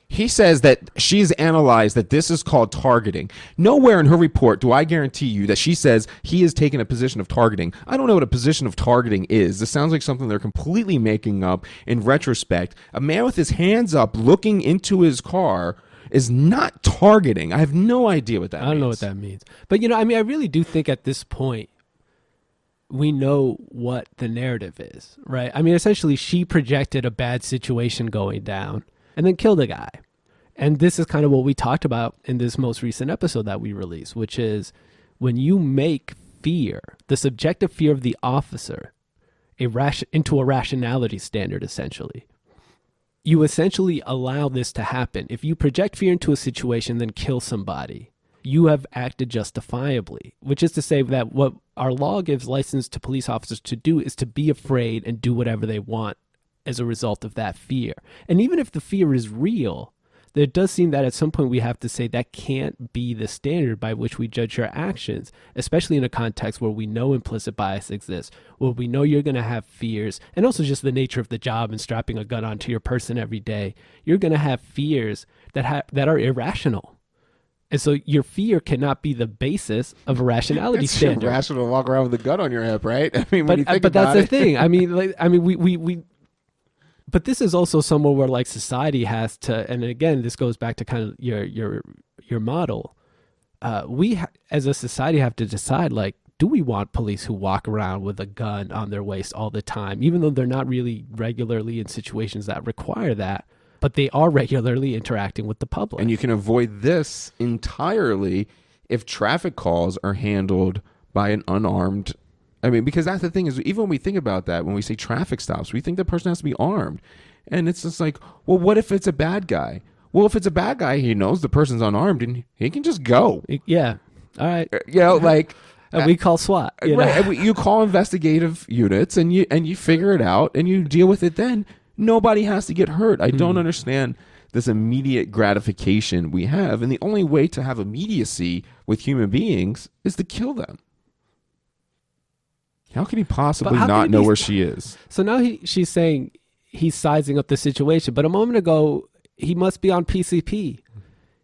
Speaker 1: He says that she's analyzed that this is called targeting. Nowhere in her report do I guarantee you that she says he has taken a position of targeting. I don't know what a position of targeting is. This sounds like something they're completely making up in retrospect. A man with his hands up looking into his car is not targeting. I have no idea what that means.
Speaker 2: I don't know what that means. But, I really do think at this point, we know what the narrative is, right? I mean, essentially, she projected a bad situation going down and then killed a guy. And this is kind of what we talked about in this most recent episode that we released, which is when you make fear, the subjective fear of the officer, into a rationality standard, essentially. You essentially allow this to happen. If you project fear into a situation, then kill somebody, you have acted justifiably, which is to say that what our law gives license to police officers to do is to be afraid and do whatever they want as a result of that fear. And even if the fear is real, there does seem that at some point we have to say that can't be the standard by which we judge your actions, especially in a context where we know implicit bias exists, where we know you're going to have fears, and also just the nature of the job and strapping a gun onto your person every day. You're going to have fears that are irrational. And so your fear cannot be the basis of a rationality
Speaker 1: It's
Speaker 2: standard.
Speaker 1: irrational to walk around with a gun on your hip, right? I mean, when you think
Speaker 2: But
Speaker 1: about
Speaker 2: that's the
Speaker 1: it.
Speaker 2: thing. I mean, we but this is also somewhere where like society has to, and again, this goes back to kind of your model. As a society have to decide, like, do we want police who walk around with a gun on their waist all the time, even though they're not really regularly in situations that require that, but they are regularly interacting with the public?
Speaker 1: And you can avoid this entirely if traffic calls are handled by an unarmed. I mean, because that's the thing is, even when we think about that, when we say traffic stops, we think the person has to be armed. And it's just like, well, what if it's a bad guy? Well, if it's a bad guy, he knows the person's unarmed and he can just go.
Speaker 2: Yeah. All right.
Speaker 1: You know, like.
Speaker 2: And we call SWAT. You know?
Speaker 1: Right. You call investigative units and you figure it out and you deal with it then. Nobody has to get hurt. I don't understand this immediate gratification we have. And the only way to have immediacy with human beings is to kill them. How can he possibly not know where she is?
Speaker 2: So now she's saying he's sizing up the situation, but a moment ago he must be on PCP.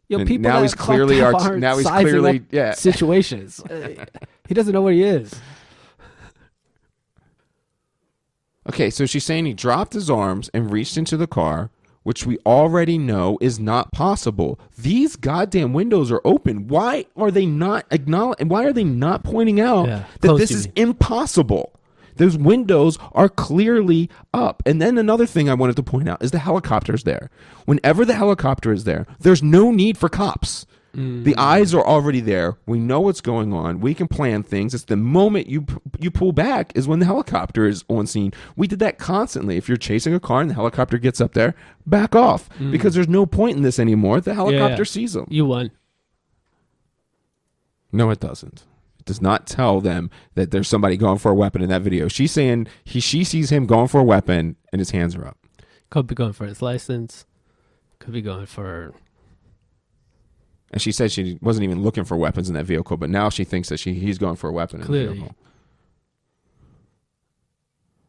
Speaker 2: You know,
Speaker 1: And
Speaker 2: people
Speaker 1: now
Speaker 2: that
Speaker 1: he's clearly
Speaker 2: fucked up aren't sizing up situations. He doesn't know where he is.
Speaker 1: Okay, so she's saying he dropped his arms and reached into the car, which we already know is not possible. These goddamn windows are open. Why are they not acknowledging? Why are they not pointing out that this is impossible? Those windows are clearly up. And then another thing I wanted to point out is the helicopter's there. Whenever the helicopter is there, there's no need for cops. The eyes are already there. We know what's going on. We can plan things. It's the moment you pull back is when the helicopter is on scene. We did that constantly. If you're chasing a car and the helicopter gets up there, back off because there's no point in this anymore. The helicopter sees them.
Speaker 2: You won.
Speaker 1: No, it doesn't. It does not tell them that there's somebody going for a weapon in that video. She's saying she sees him going for a weapon and his hands are up.
Speaker 2: Could be going for his license. Could be going for...
Speaker 1: And she said she wasn't even looking for weapons in that vehicle, but now she thinks that he's going for a weapon in the vehicle.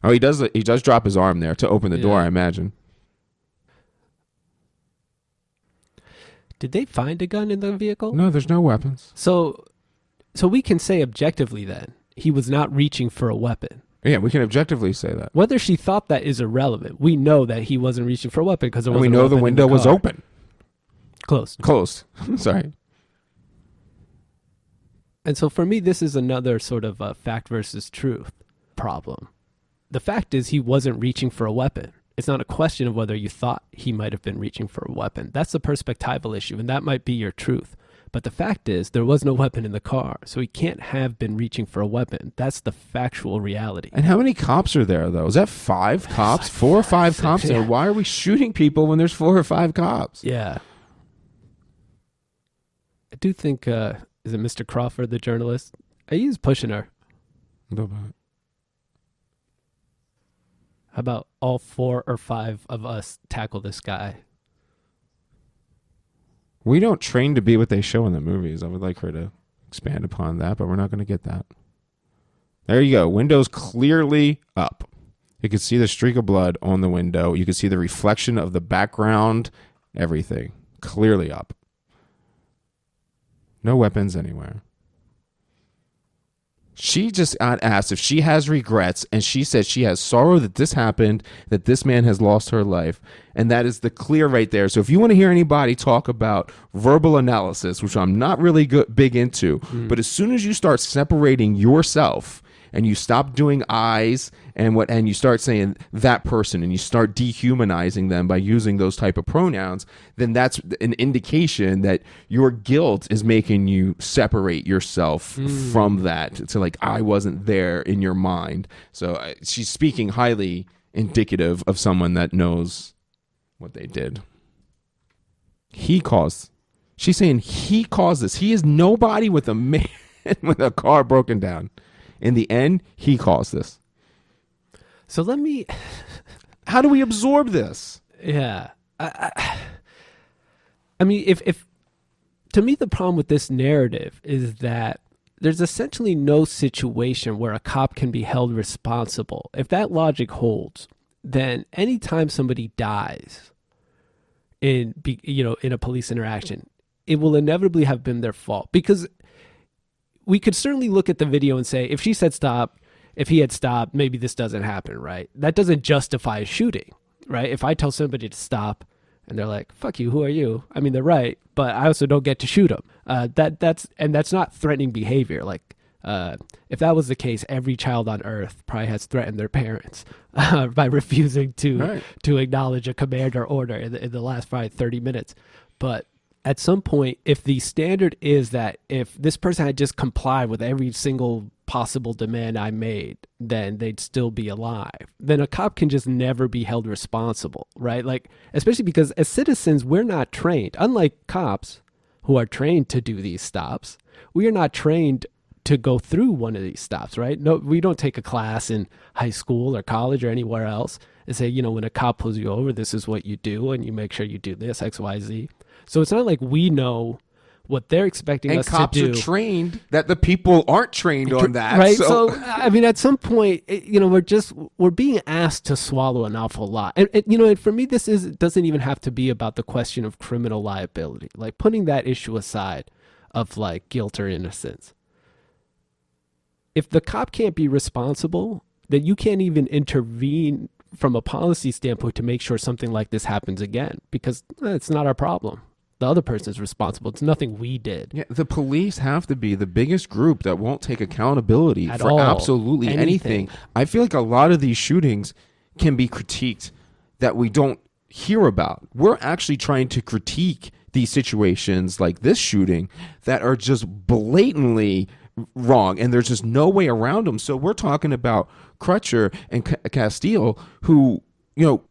Speaker 1: Oh, he does drop his arm there to open the door, I imagine.
Speaker 2: Did they find a gun in the vehicle?
Speaker 1: No, there's no weapons.
Speaker 2: So we can say objectively then he was not reaching for a weapon.
Speaker 1: Yeah, we can objectively say that.
Speaker 2: Whether she thought that is irrelevant. We know that he wasn't reaching for a weapon because
Speaker 1: we know the window was open. Closed. Sorry.
Speaker 2: And so for me, this is another sort of a fact versus truth problem. The fact is he wasn't reaching for a weapon. It's not a question of whether you thought he might have been reaching for a weapon. That's a perspectival issue, and that might be your truth. But the fact is there was no weapon in the car, so he can't have been reaching for a weapon. That's the factual reality.
Speaker 1: And how many cops are there, though? Is that 5 cops? 4 or 5 cops there? Why are we shooting people when there's 4 or 5 cops?
Speaker 2: Yeah. I do think, is it Mr. Crawford, the journalist? He's pushing her.
Speaker 1: No bad.
Speaker 2: How about all 4 or 5 of us tackle this guy?
Speaker 1: We don't train to be what they show in the movies. I would like her to expand upon that, but we're not going to get that. There you go. Windows clearly up. You can see the streak of blood on the window. You can see the reflection of the background. Everything. Clearly up. No weapons anywhere. She just got asked if she has regrets, and she said she has sorrow that this happened, that this man has lost her life, and that is the clear right there. So if you want to hear anybody talk about verbal analysis, which I'm not really big into, but as soon as you start separating yourself and you stop doing I's and you start saying that person and you start dehumanizing them by using those type of pronouns, then that's an indication that your guilt is making you separate yourself from that. To like, I wasn't there in your mind. So she's speaking highly indicative of someone that knows what they did. She's saying he caused this. He is nobody with a man with a car broken down. In the end, he caused this.
Speaker 2: So let me...
Speaker 1: How do we absorb this?
Speaker 2: Yeah. I mean, if to me, the problem with this narrative is that there's essentially no situation where a cop can be held responsible. If that logic holds, then anytime somebody dies in a police interaction, it will inevitably have been their fault, because we could certainly look at the video and say, if she said stop, if he had stopped, maybe this doesn't happen, right? That doesn't justify a shooting, right? If I tell somebody to stop and they're like, fuck you, who are you? I mean, they're right, but I also don't get to shoot them. That's not threatening behavior. Like, if that was the case, every child on earth probably has threatened their parents by refusing to acknowledge a command or order in the last probably 30 minutes. But at some point, if the standard is that if this person had just complied with every single possible demand I made, then they'd still be alive, then a cop can just never be held responsible, right? Like, especially because as citizens, we're not trained. Unlike cops who are trained to do these stops, we are not trained to go through one of these stops, right? No, we don't take a class in high school or college or anywhere else and say, you know, when a cop pulls you over, this is what you do, and you make sure you do this, X, Y, Z. So it's not like we know what they're expecting us to do.
Speaker 1: And cops are trained that the people aren't trained on that.
Speaker 2: Right. So, I mean, at some point, you know, we're being asked to swallow an awful lot. And you know, for me, doesn't even have to be about the question of criminal liability, like putting that issue aside of like guilt or innocence. If the cop can't be responsible, then you can't even intervene from a policy standpoint to make sure something like this happens again, because it's not our problem. The other person is responsible. It's nothing we did.
Speaker 1: Yeah, the police have to be the biggest group that won't take accountability
Speaker 2: At
Speaker 1: for
Speaker 2: all.
Speaker 1: absolutely anything. I feel like a lot of these shootings can be critiqued that we don't hear about. We're actually trying to critique these situations like this shooting that are just blatantly wrong, and there's just no way around them. So we're talking about Crutcher and Castile, who, you know,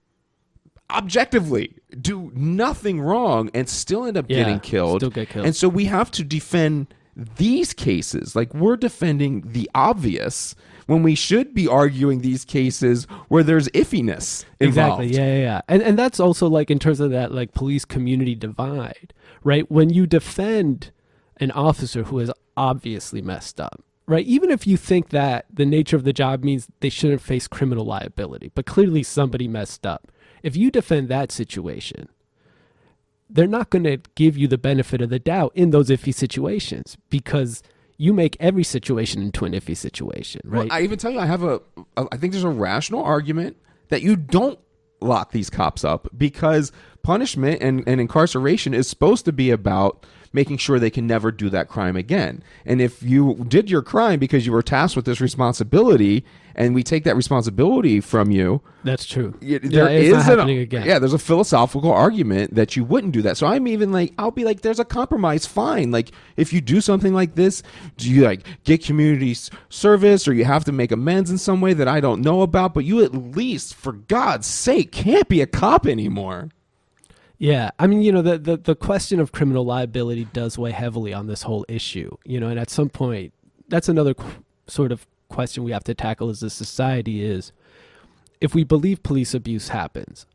Speaker 1: objectively do nothing wrong and still end up getting killed.
Speaker 2: Still get killed.
Speaker 1: And so we have to defend these cases. Like, we're defending the obvious when we should be arguing these cases where there's iffiness involved.
Speaker 2: Exactly. Yeah. And that's also like in terms of that like police community divide, right? When you defend an officer who is obviously messed up, right? Even if you think that the nature of the job means they shouldn't face criminal liability, but clearly somebody messed up. If you defend that situation, they're not going to give you the benefit of the doubt in those iffy situations, because you make every situation into an iffy situation, right?
Speaker 1: Well, I even tell you, I think there's a rational argument that you don't lock these cops up, because punishment and incarceration is supposed to be about making sure they can never do that crime again. And if you did your crime because you were tasked with this responsibility, and we take that responsibility from you,
Speaker 2: that's true.
Speaker 1: There's a philosophical argument that you wouldn't do that. So I'm even like, I'll be like, there's a compromise, fine. Like, if you do something like this, do you like get community service, or you have to make amends in some way that I don't know about, but you at least, for God's sake, can't be a cop anymore.
Speaker 2: Yeah, I mean, you know, the question of criminal liability does weigh heavily on this whole issue, you know, and at some point, that's another sort of question we have to tackle as a society is, if we believe police abuse happens,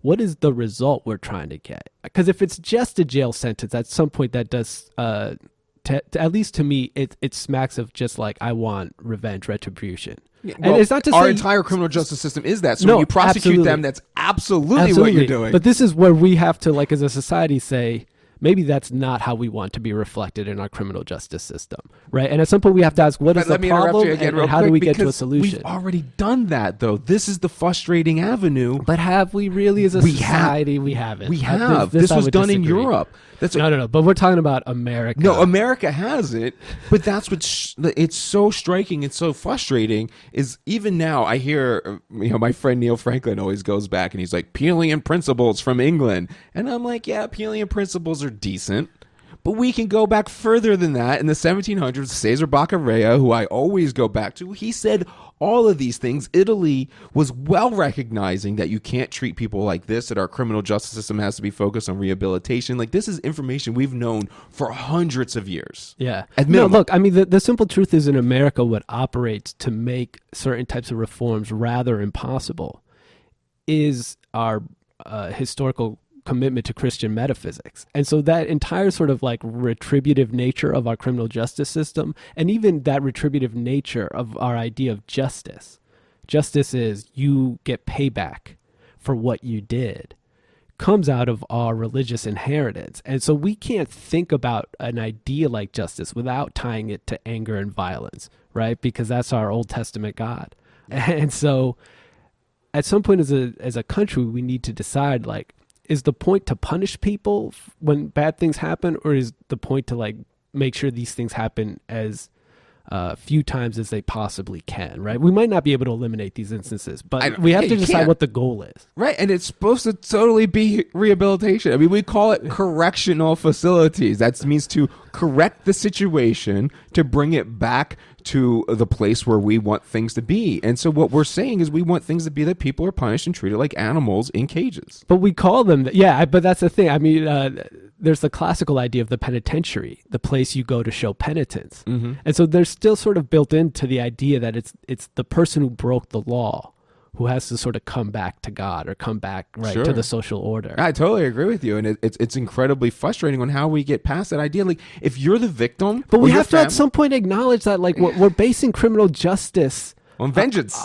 Speaker 2: what is the result we're trying to get? Because if it's just a jail sentence, at some point that does, at least to me, it smacks of just like, I want revenge, retribution.
Speaker 1: Yeah,
Speaker 2: and it's not to
Speaker 1: our
Speaker 2: say
Speaker 1: entire criminal justice system is that. So
Speaker 2: no,
Speaker 1: when you prosecute
Speaker 2: absolutely.
Speaker 1: them, that's absolutely what you're doing.
Speaker 2: But this is where we have to, like, as a society, say, maybe that's not how we want to be reflected in our criminal justice system, right? And at some point we have to ask, what is the problem, and how do we get to a solution?
Speaker 1: We've already done that, though. This is the frustrating avenue.
Speaker 2: But have we really, as a society? We haven't.
Speaker 1: We have. This was done in Europe.
Speaker 2: No. But we're talking about America.
Speaker 1: No, America has it. But that's it's so striking and so frustrating. Is even now I hear, you know, my friend Neil Franklin always goes back and he's like, Peelian principles from England, and I'm like, yeah, Peelian principles are decent, but we can go back further than that. In the 1700s, Cesar Beccaria, who I always go back to, he said all of these things. Italy was well recognizing that you can't treat people like this, that our criminal justice system has to be focused on rehabilitation. Like, this is information we've known for hundreds of years.
Speaker 2: Yeah. No, look, I mean, the simple truth is, in America, what operates to make certain types of reforms rather impossible is our historical commitment to Christian metaphysics. And so that entire sort of like retributive nature of our criminal justice system, and even that retributive nature of our idea of justice. Justice is you get payback for what you did, comes out of our religious inheritance. And so we can't think about an idea like justice without tying it to anger and violence, right? Because that's our Old Testament God. And so at some point as a country, we need to decide, like, is the point to punish people when bad things happen, or is the point to, like, make sure these things happen as few times as they possibly can, right? We might not be able to eliminate these instances, but we have to decide what the goal is.
Speaker 1: Right, and it's supposed to totally be rehabilitation. I mean, we call it correctional facilities. That means to correct the situation, to bring it back to the place where we want things to be. And so what we're saying is we want things to be that people are punished and treated like animals in cages.
Speaker 2: But we call them, but that's the thing. I mean, there's the classical idea of the penitentiary, the place you go to show penitence. Mm-hmm. And so there's still sort of built into the idea that it's the person who broke the law who has to sort of come back to God or come back to the social order.
Speaker 1: I totally agree with you. And it's incredibly frustrating on how we get past that idea. Like, if you're the victim,
Speaker 2: but we have to at some point acknowledge that, like, we're basing criminal justice
Speaker 1: on vengeance.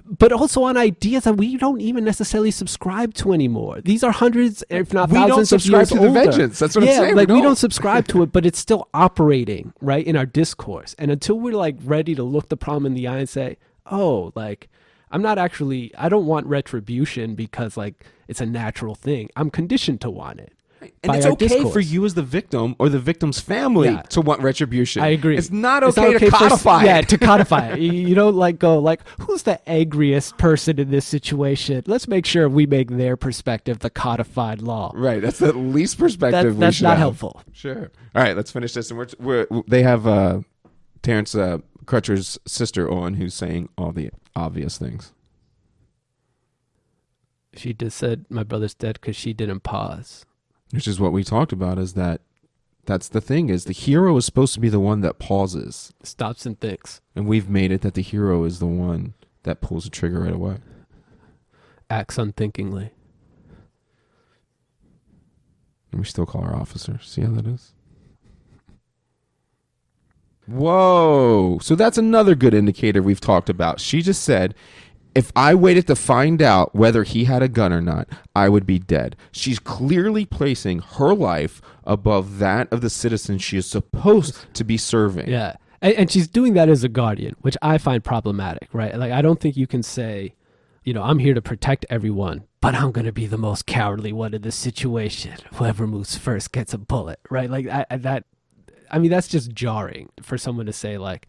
Speaker 2: But also on ideas that we don't even necessarily subscribe to anymore. These are hundreds, if not thousands of years older.
Speaker 1: We don't subscribe to the vengeance. That's what I'm saying.
Speaker 2: Like, we don't subscribe to it, but it's still operating, right, in our discourse. And until we're, like, ready to look the problem in the eye and say, oh, like, I don't want retribution because, like, it's a natural thing. I'm conditioned to want it.
Speaker 1: And it's okay for you as the victim or the victim's family to want retribution. I
Speaker 2: agree.
Speaker 1: It's not okay to codify it.
Speaker 2: To codify it. You don't, like, go, like, who's the angriest person in this situation? Let's make sure we make their perspective the codified law.
Speaker 1: Right. That's the least perspective
Speaker 2: that's not helpful.
Speaker 1: Sure. All right, let's finish this. And they have Terrence Crutcher's sister on, who's saying all the obvious things.
Speaker 2: She just said, my brother's dead because she didn't pause.
Speaker 1: Which is what we talked about, is that's the thing, is the hero is supposed to be the one that pauses.
Speaker 2: Stops and thinks.
Speaker 1: And we've made it that the hero is the one that pulls the trigger right away.
Speaker 2: Acts unthinkingly.
Speaker 1: And we still call her officer. See how that is? Whoa. So that's another good indicator we've talked about. She just said, if I waited to find out whether he had a gun or not, I would be dead. She's clearly placing her life above that of the citizens she is supposed to be serving.
Speaker 2: Yeah. And she's doing that as a guardian, which I find problematic, right? Like, I don't think you can say, I'm here to protect everyone, but I'm going to be the most cowardly one in this situation. Whoever moves first gets a bullet, right? Like, that's just jarring for someone to say, like,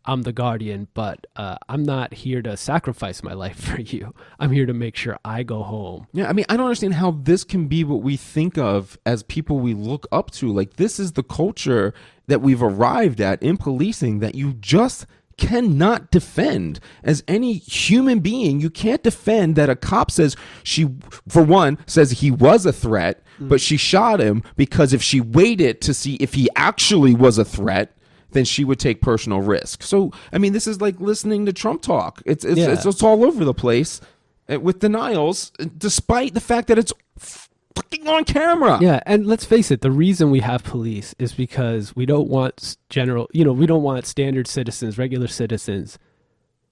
Speaker 2: I'm the guardian, but I'm not here to sacrifice my life for you. I'm here to make sure I go home.
Speaker 1: Yeah, I mean, I don't understand how this can be what we think of as people we look up to. Like, this is the culture that we've arrived at in policing that you just cannot defend. As any human being, you can't defend that a cop says says he was a threat, but she shot him because if she waited to see if he actually was a threat, then she would take personal risk. So, I mean, this is like listening to Trump talk. It's all over the place with denials, despite the fact that it's fucking on camera.
Speaker 2: Yeah, and let's face it, the reason we have police is because we don't want we don't want standard citizens, regular citizens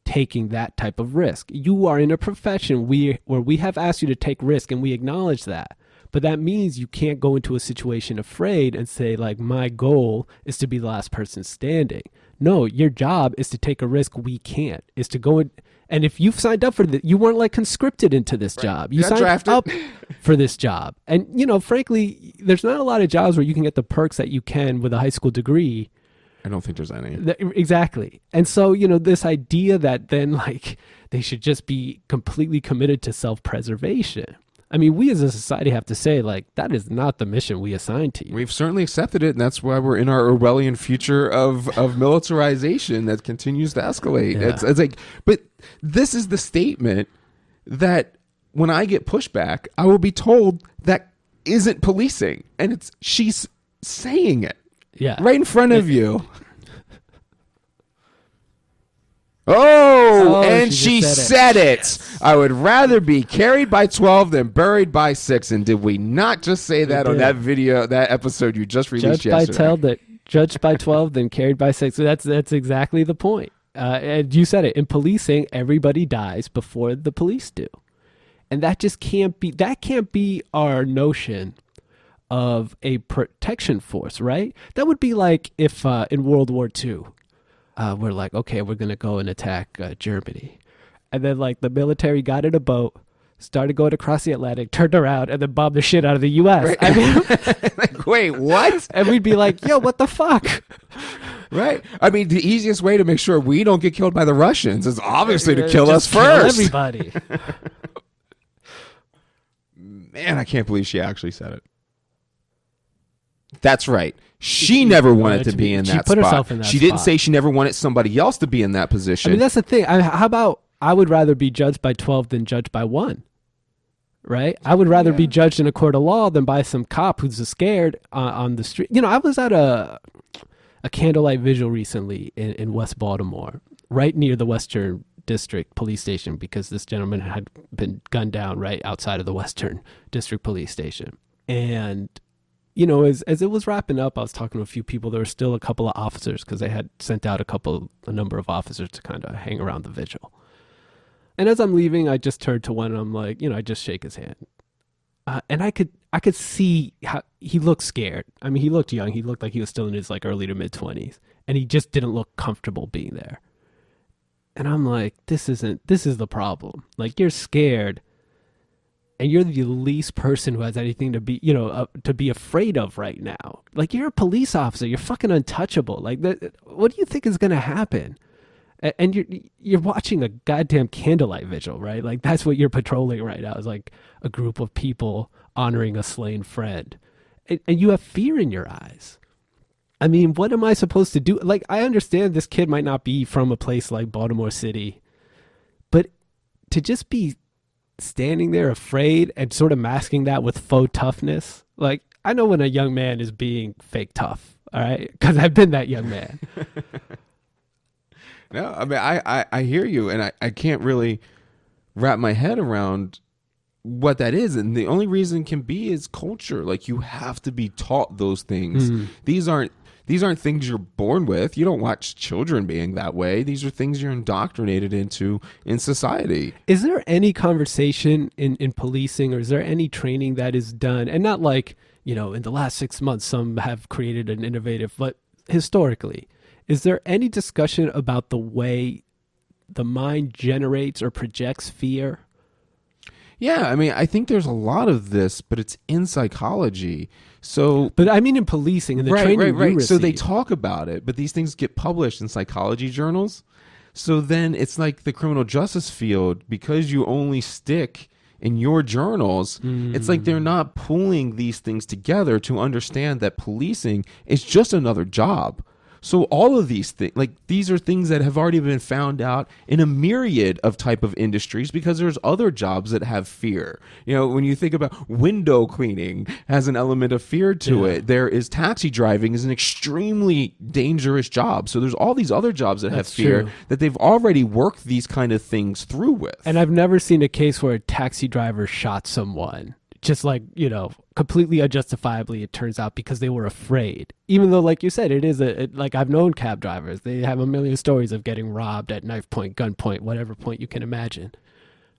Speaker 2: taking that type of risk. You are in a profession where we have asked you to take risk, and we acknowledge that. But that means you can't go into a situation afraid and say, like, my goal is to be the last person standing. No, your job is to take a risk. We can't. Is to go in. And if you've signed up for this, you weren't, like, conscripted into this job. You signed up for this job. And, frankly, there's not a lot of jobs where you can get the perks that you can with a high school degree.
Speaker 1: I don't think there's any.
Speaker 2: Exactly. And so, this idea that then, like, they should just be completely committed to self-preservation. I mean, we as a society have to say, like, that is not the mission we assigned to you.
Speaker 1: We've certainly accepted it, and that's why we're in our Orwellian future of militarization that continues to escalate.
Speaker 2: Yeah.
Speaker 1: It's like, but this is the statement that when I get pushback, I will be told that isn't policing, and she's saying it right in front of you. And she said it. I would rather be carried by 12 than buried by 6. And did we not just say that on that video, that episode you just released yesterday?
Speaker 2: Judged by 12 than carried by 6. So that's exactly the point. And you said it. In policing, everybody dies before the police do. And that just can't be our notion of a protection force, right? That would be like if in World War II, we're like, okay, we're going to go and attack Germany. And then like the military got in a boat, started going across the Atlantic, turned around, and then bombed the shit out of the U.S.
Speaker 1: Right.
Speaker 2: I mean,
Speaker 1: Like, wait, what?
Speaker 2: and we'd be like, yo, what the fuck?
Speaker 1: Right. I mean, the easiest way to make sure we don't get killed by the Russians is obviously to kill us
Speaker 2: Just kill
Speaker 1: first.
Speaker 2: everybody.
Speaker 1: Man, I can't believe she actually said it. That's right. She never wanted to be in that
Speaker 2: put
Speaker 1: spot.
Speaker 2: herself in that
Speaker 1: She didn't
Speaker 2: spot.
Speaker 1: say she never wanted somebody else to be in that position.
Speaker 2: I mean, that's the thing. How about I would rather be judged by 12 than judged by 1, right? I would rather be judged in a court of law than by some cop who's scared on the street. You know, I was at a candlelight vigil recently in West Baltimore, right near the Western District Police Station, because this gentleman had been gunned down right outside of the Western District Police Station. And you know, as it was wrapping up, I was talking to a few people. There were still a couple of officers because they had sent out a number of officers to kind of hang around the vigil. And as I'm leaving, I just turned to one and I'm like, you know, I just shake his hand. And I could see how he looked scared. I mean, he looked young. He looked like he was still in his like early to mid 20s, and he just didn't look comfortable being there. And I'm like, this is the problem. Like, you're scared, and you're the least person who has anything to be, to be afraid of right now. Like, you're a police officer. You're fucking untouchable. Like, what do you think is going to happen? And you're watching a goddamn candlelight vigil, right? Like, that's what you're patrolling right now, is like a group of people honoring a slain friend. And you have fear in your eyes. I mean, what am I supposed to do? Like, I understand this kid might not be from a place like Baltimore City, but to just be standing there afraid and sort of masking that with faux toughness. Like, I know when a young man is being fake tough, all right? Because I've been that young man.
Speaker 1: No, I mean, I hear you, and I can't really wrap my head around what that is. And the only reason can be is culture. Like, you have to be taught those things. These aren't things you're born with. You don't watch children being that way. These are things you're indoctrinated into in society.
Speaker 2: Is there any conversation in policing, or is there any training that is done? And not like, in the last 6 months, some have created an innovative, but historically, is there any discussion about the way the mind generates or projects fear?
Speaker 1: Yeah, I mean, I think there's a lot of this, but it's in psychology. So,
Speaker 2: but I mean in policing and the training you receive.
Speaker 1: So they talk about it, but these things get published in psychology journals. So then it's like the criminal justice field, because you only stick in your journals, it's like they're not pulling these things together to understand that policing is just another job. So all of these things, like, these are things that have already been found out in a myriad of type of industries, because there's other jobs that have fear. When you think about window cleaning, has an element of fear to it. There is taxi driving is an extremely dangerous job. So there's all these other jobs that have fear that they've already worked these kind of things through with.
Speaker 2: And I've never seen a case where a taxi driver shot someone. Just like, completely unjustifiably, it turns out, because they were afraid. Even though, like you said, it is like, I've known cab drivers. They have a million stories of getting robbed at knife point, gun point, whatever point you can imagine.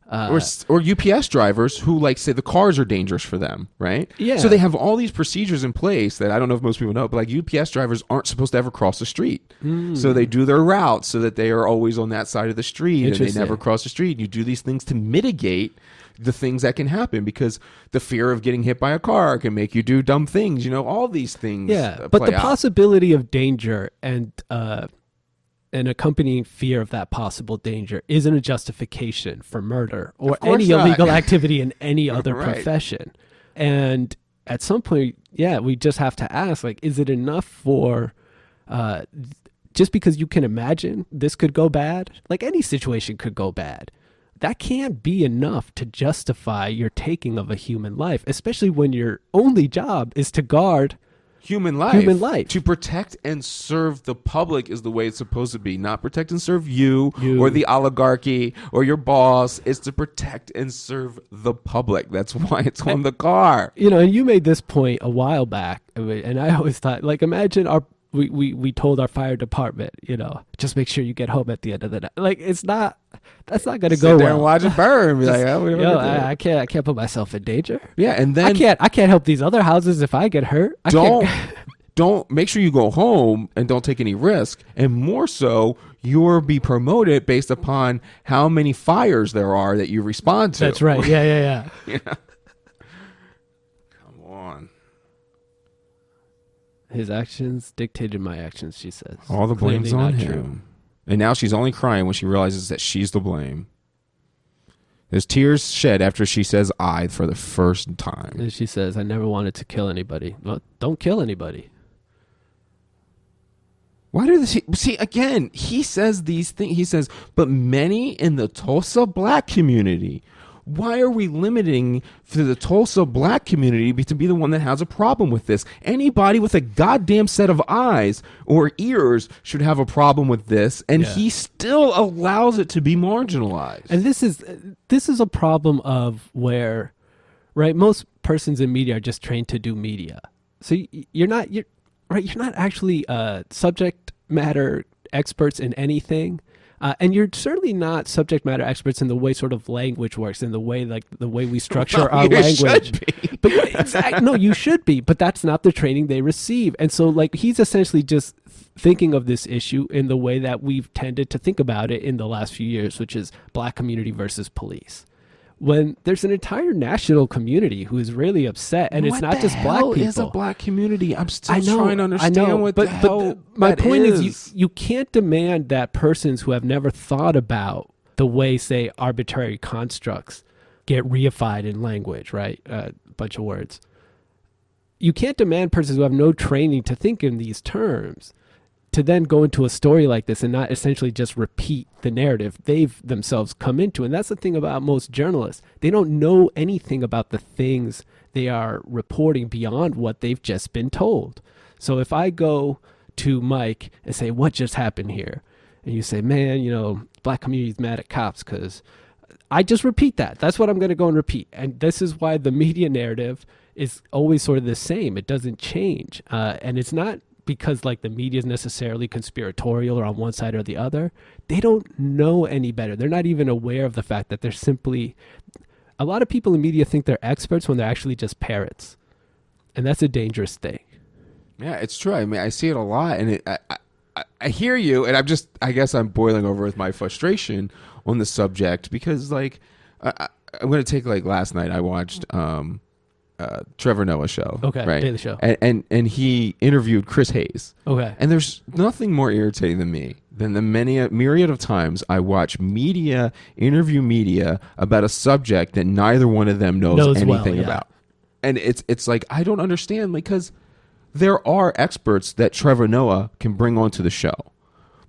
Speaker 1: Or UPS drivers who, like, say the cars are dangerous for them, right?
Speaker 2: Yeah.
Speaker 1: So they have all these procedures in place that I don't know if most people know, but like UPS drivers aren't supposed to ever cross the street. So they do their routes so that they are always on that side of the street and they never cross the street. You do these things to mitigate the things that can happen, because the fear of getting hit by a car can make you do dumb things. All these things.
Speaker 2: Yeah, but the possibility of danger and an accompanying fear of that possible danger isn't a justification for murder or any illegal activity in any other profession. And at some point, we just have to ask, like, is it enough for just because you can imagine this could go bad? Like, any situation could go bad. That can't be enough to justify your taking of a human life, especially when your only job is to guard human life. To protect and serve the public is the way it's supposed to be. Not protect and serve you or the oligarchy or your boss. It's to protect and serve the public. That's why it's on the car. And you made this point a while back, and I always thought, like, imagine we told our fire department, just make sure you get home at the end of the night. Like, that's not going to go
Speaker 1: Sit there
Speaker 2: well.
Speaker 1: and watch it burn. Be like, oh,
Speaker 2: I can't put myself in danger.
Speaker 1: Yeah, and then
Speaker 2: I can't help these other houses if I get hurt.
Speaker 1: Don't make sure you go home and don't take any risk. And more so, you'll be promoted based upon how many fires there are that you respond to.
Speaker 2: That's right. Yeah.
Speaker 1: Yeah. Come on.
Speaker 2: His actions dictated my actions, she says.
Speaker 1: All the blame's
Speaker 2: Clearly
Speaker 1: on
Speaker 2: not
Speaker 1: him.
Speaker 2: true.
Speaker 1: And now she's only crying when she realizes that she's to blame. There's tears shed after she says I for the first time.
Speaker 2: And she says, I never wanted to kill anybody. Well, don't kill anybody.
Speaker 1: Why do this? See, again, he says these things. He says, but many in the Tulsa black community. Why are we limiting for the Tulsa black community to be the one that has a problem with this? Anybody with a goddamn set of eyes or ears should have a problem with this, and he still allows it to be marginalized.
Speaker 2: And this is a problem of where, right? Most persons in media are just trained to do media. So you're not actually subject matter experts in anything. And you're certainly not subject matter experts in the way sort of language works, in the way we structure our language. But no, you should be, but that's not the training they receive. And so like he's essentially just thinking of this issue in the way that we've tended to think about it in the last few years, which is black community versus police. When there's an entire national community who is really upset, and it's not just black people.
Speaker 1: What is a black community? I'm still trying to understand what the hell
Speaker 2: my point
Speaker 1: is.
Speaker 2: is you can't demand that persons who have never thought about the way, say, arbitrary constructs get reified in language, right? A bunch of words. You can't demand persons who have no training to think in these terms to then go into a story like this and not essentially just repeat the narrative they've themselves come into. And that's the thing about most journalists. They don't know anything about the things they are reporting beyond what they've just been told. So if I go to Mike and say, what just happened here? And you say, man, black community's mad at cops because I just repeat that. That's what I'm going to go and repeat. And this is why the media narrative is always sort of the same. It doesn't change. And it's not because like the media is necessarily conspiratorial or on one side or the other. They don't know any better. They're not even aware of the fact that they're simply, a lot of people in media think they're experts when they're actually just parrots. And that's a dangerous thing.
Speaker 1: Yeah, it's true. I mean, I see it a lot, and I hear you, and I guess I'm boiling over with my frustration on the subject because like, I'm going to take like last night I watched, Trevor Noah show.
Speaker 2: Okay,
Speaker 1: right?
Speaker 2: Daily Show.
Speaker 1: And he interviewed Chris Hayes.
Speaker 2: Okay.
Speaker 1: And there's nothing more irritating than me than the myriad of times I watch media interview media about a subject that neither one of them knows anything about. And it's like, I don't understand, because there are experts that Trevor Noah can bring onto the show.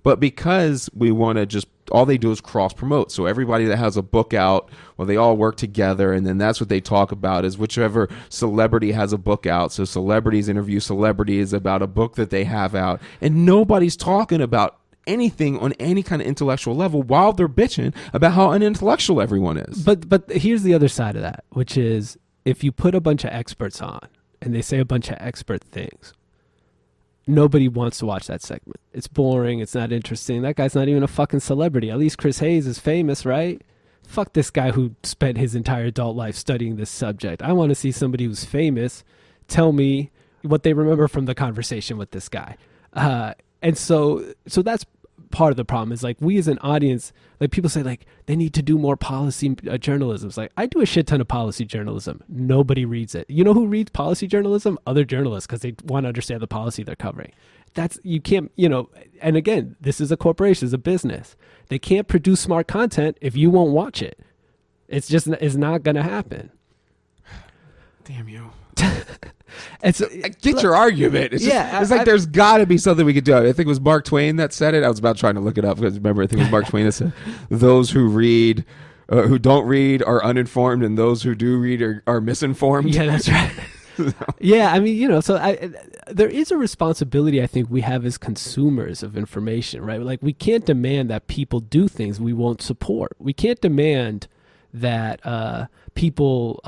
Speaker 1: But because we want to just, all they do is cross promote. So everybody that has a book out, well, they all work together, and then that's what they talk about is whichever celebrity has a book out. So celebrities interview celebrities about a book that they have out, and nobody's talking about anything on any kind of intellectual level while they're bitching about how unintellectual everyone is.
Speaker 2: But here's the other side of that, which is if you put a bunch of experts on and they say a bunch of expert things, nobody wants to watch that segment. It's boring. It's not interesting. That guy's not even a fucking celebrity. At least Chris Hayes is famous, right? Fuck this guy who spent his entire adult life studying this subject. I want to see somebody who's famous tell me what they remember from the conversation with this guy. And so that's part of the problem is like we as an audience, like people say like they need to do more policy journalism. It's like I do a shit ton of policy journalism. Nobody reads it. You know who reads policy journalism? Other journalists, because they want to understand the policy they're covering. That's, you can't, and again, this is a corporation, it's a business. They can't produce smart content if you won't watch it. It's not going to happen.
Speaker 1: Damn you.
Speaker 2: I
Speaker 1: get your argument. It's just, like there's got to be something we could do. I think it was Mark Twain that said it. I was about trying to look it up because remember, I think it was Mark Twain that said, "Those who read, who don't read, are uninformed, and those who do read are misinformed."
Speaker 2: Yeah, that's right. Yeah, I mean, so there is a responsibility I think we have as consumers of information, right? Like we can't demand that people do things we won't support. We can't demand that people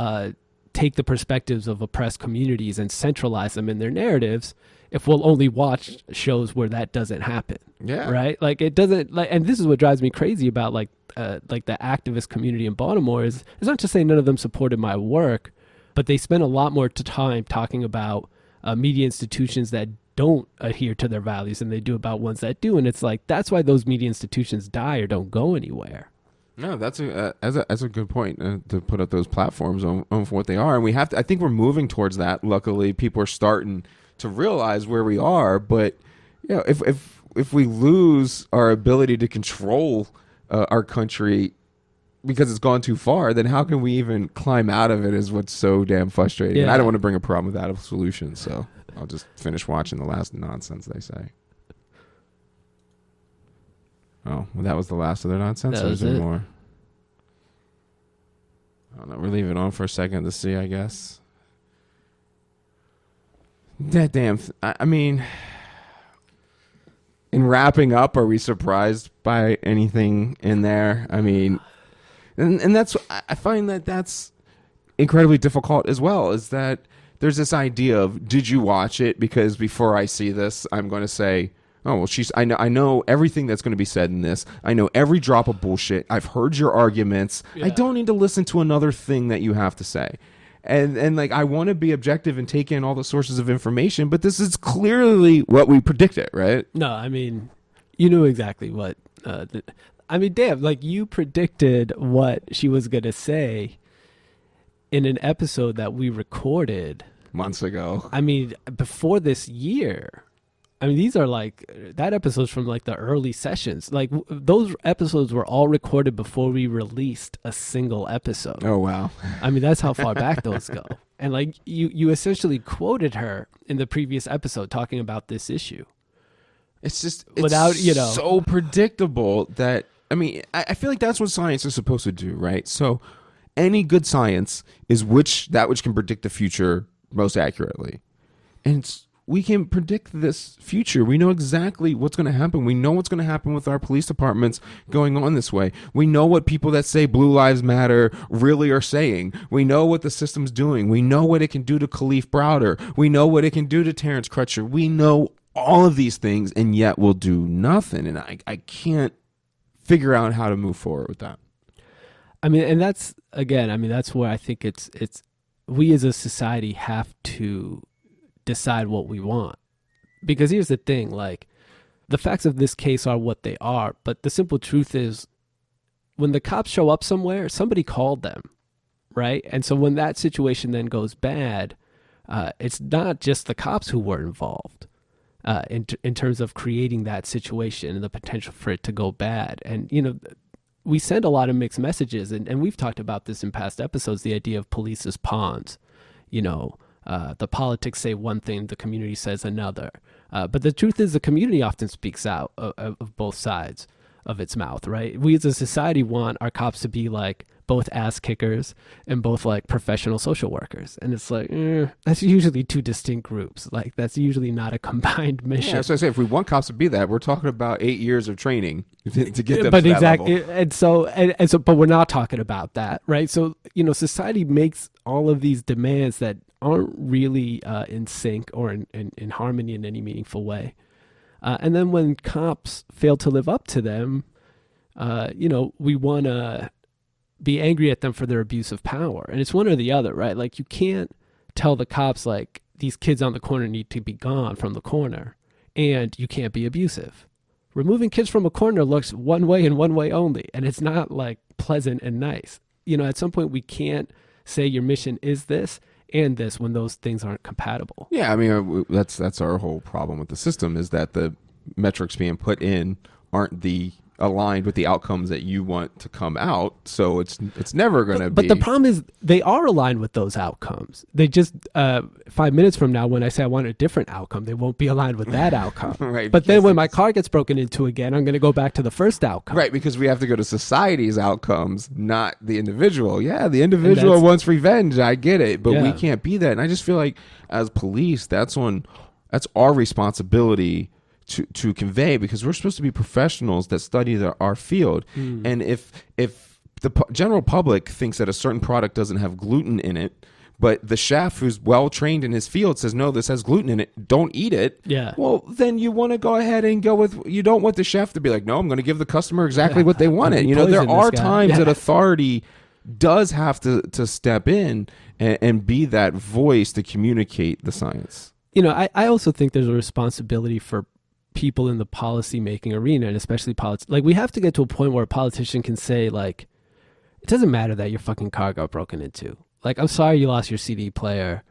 Speaker 2: take the perspectives of oppressed communities and centralize them in their narratives if we'll only watch shows where that doesn't happen.
Speaker 1: Yeah.
Speaker 2: Right. Like it doesn't like, and this is what drives me crazy about like the activist community in Baltimore is it's not to say none of them supported my work, but they spend a lot more time talking about media institutions that don't adhere to their values than they do about ones that do. And it's like, that's why those media institutions die or don't go anywhere.
Speaker 1: No, that's a good point to put up those platforms on for what they are, and we have to. I think we're moving towards that. Luckily, people are starting to realize where we are. But if we lose our ability to control our country because it's gone too far, then how can we even climb out of it? Is what's so damn frustrating.
Speaker 2: Yeah.
Speaker 1: And I don't want to bring a problem without a solution, so I'll just finish watching the last nonsense they say. Oh, well, that was the last of their nonsense.
Speaker 2: That
Speaker 1: Or
Speaker 2: was
Speaker 1: is there
Speaker 2: it.
Speaker 1: more? I don't know. We're leaving it on for a second to see, I guess. That damn. I mean, in wrapping up, are we surprised by anything in there? I mean, and that's, I find that that's incredibly difficult as well, is that there's this idea of, did you watch it? Because before I see this, I'm going to say, oh, well, I know everything that's going to be said in this. I know every drop of bullshit. I've heard your arguments.
Speaker 2: Yeah.
Speaker 1: I don't need to listen to another thing that you have to say. And like, I want to be objective and take in all the sources of information, but this is clearly what we predicted, right?
Speaker 2: No, I mean, you knew exactly what. I mean, damn, like you predicted what she was going to say in an episode that we recorded
Speaker 1: Months ago.
Speaker 2: I mean, before this year. I mean, these are like, that episode's from like the early sessions. Like those episodes were all recorded before we released a single episode.
Speaker 1: Oh, wow.
Speaker 2: I mean, that's how far back those go. And like you essentially quoted her in the previous episode talking about this issue.
Speaker 1: It's just
Speaker 2: Without,
Speaker 1: so predictable that, I mean, I feel like that's what science is supposed to do, right? So any good science is that which can predict the future most accurately. And we can predict this future. We know exactly what's going to happen. We know what's going to happen with our police departments going on this way. We know what people that say Blue Lives Matter really are saying. We know what the system's doing. We know what it can do to Khalif Browder. We know what it can do to Terrence Crutcher. We know all of these things, and yet we'll do nothing. And I can't figure out how to move forward with that.
Speaker 2: I mean, and that's, again, I mean, that's where I think it's we as a society have to decide what we want. Because here's the thing, like, the facts of this case are what they are, but the simple truth is when the cops show up somewhere, somebody called them, right? And so when that situation then goes bad, it's not just the cops who were involved in terms of creating that situation and the potential for it to go bad. And, we send a lot of mixed messages, and we've talked about this in past episodes, the idea of police as pawns. The politics say one thing, the community says another. But the truth is the community often speaks out of both sides of its mouth, right? We as a society want our cops to be like both ass kickers and both like professional social workers. And it's like, that's usually two distinct groups. Like that's usually not a combined mission.
Speaker 1: Yeah, so I say if we want cops to be that, we're talking about 8 years of training to get them
Speaker 2: but
Speaker 1: to that
Speaker 2: exactly
Speaker 1: level.
Speaker 2: and so but we're not talking about that, right? So society makes all of these demands that aren't really in sync or in harmony in any meaningful way, and then when cops fail to live up to them, we want to be angry at them for their abuse of power. And it's one or the other, right? Like you can't tell the cops like these kids on the corner need to be gone from the corner, and you can't be abusive. Removing kids from a corner looks one way and one way only, and it's not like pleasant and nice. At some point we can't say your mission is this and this when those things aren't compatible.
Speaker 1: Yeah, I mean, that's our whole problem with the system, is that the metrics being put in aren't aligned with the outcomes that you want to come out. So it's never going to be.
Speaker 2: But the problem is they are aligned with those outcomes. They just 5 minutes from now, when I say I want a different outcome, they won't be aligned with that outcome.
Speaker 1: Right.
Speaker 2: But then when my car gets broken into again, I'm going to go back to the first outcome.
Speaker 1: Right, because we have to go to society's outcomes, not the individual. Yeah, the individual wants revenge. I get it, but we can't be that. And I just feel like as police, that's our responsibility to convey, because we're supposed to be professionals that study our field. And if the general public thinks that a certain product doesn't have gluten in it, but the chef who's well trained in his field says, no, this has gluten in it, don't eat it.
Speaker 2: Yeah.
Speaker 1: Well, then you want to go ahead and go with, you don't want the chef to be like, no, I'm going to give the customer exactly what they wanted. You know, there are times that authority does have to step in and be that voice to communicate the science.
Speaker 2: You know, I also think there's a responsibility for people in the policy making arena, and especially like we have to get to a point where a politician can say, like, it doesn't matter that your fucking car got broken into. Like, I'm sorry you lost your CD player.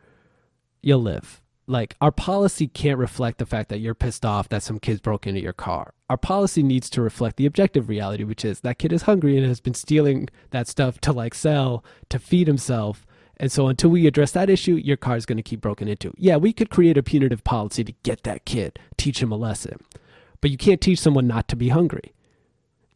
Speaker 2: You'll live. Like, our policy can't reflect the fact that you're pissed off that some kids broke into your car. Our policy needs to reflect the objective reality, which is that kid is hungry and has been stealing that stuff to like sell, to feed himself. And so until we address that issue, your car is going to keep broken into. Yeah, we could create a punitive policy to get that kid, teach him a lesson. But you can't teach someone not to be hungry.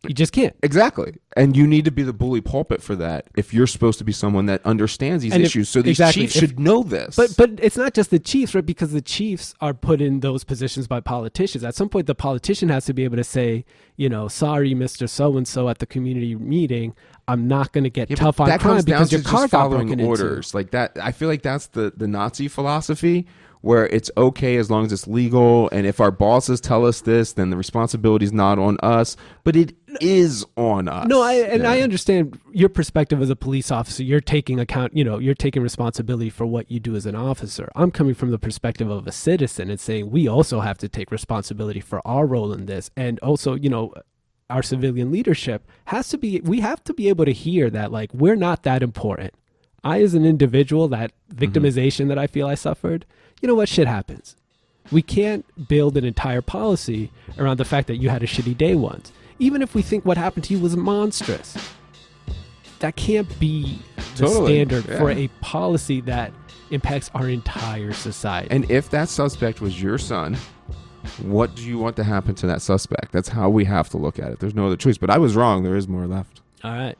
Speaker 2: You just can't.
Speaker 1: Exactly. And you need to be the bully pulpit for that if you're supposed to be someone that understands these issues. So these chiefs should know this.
Speaker 2: But it's not just the chiefs, right? Because the chiefs are put in those positions by politicians. At some point, the politician has to be able to say, you know, sorry, Mr. So-and-so at the community meeting, I'm not going to get tough on crime because your car got broken into.
Speaker 1: Orders like that. I feel like that's the Nazi philosophy, where it's okay as long as it's legal, and if our bosses tell us this, then the responsibility is not on us, but it is on us.
Speaker 2: No, I understand your perspective as a police officer. You're taking account, you know, you're taking responsibility for what you do as an officer. I'm coming from the perspective of a citizen and saying we also have to take responsibility for our role in this, and also, you know, our civilian leadership we have to be able to hear that, like, we're not that important. I, as an individual, that victimization that I feel I suffered, you know what, shit happens. We can't build an entire policy around the fact that you had a shitty day once. Even if we think what happened to you was monstrous, that can't be the standard for a policy that impacts our entire society.
Speaker 1: And if that suspect was your son, what do you want to happen to that suspect? That's how we have to look at it. There's no other choice. But I was wrong. There is more left.
Speaker 2: All right.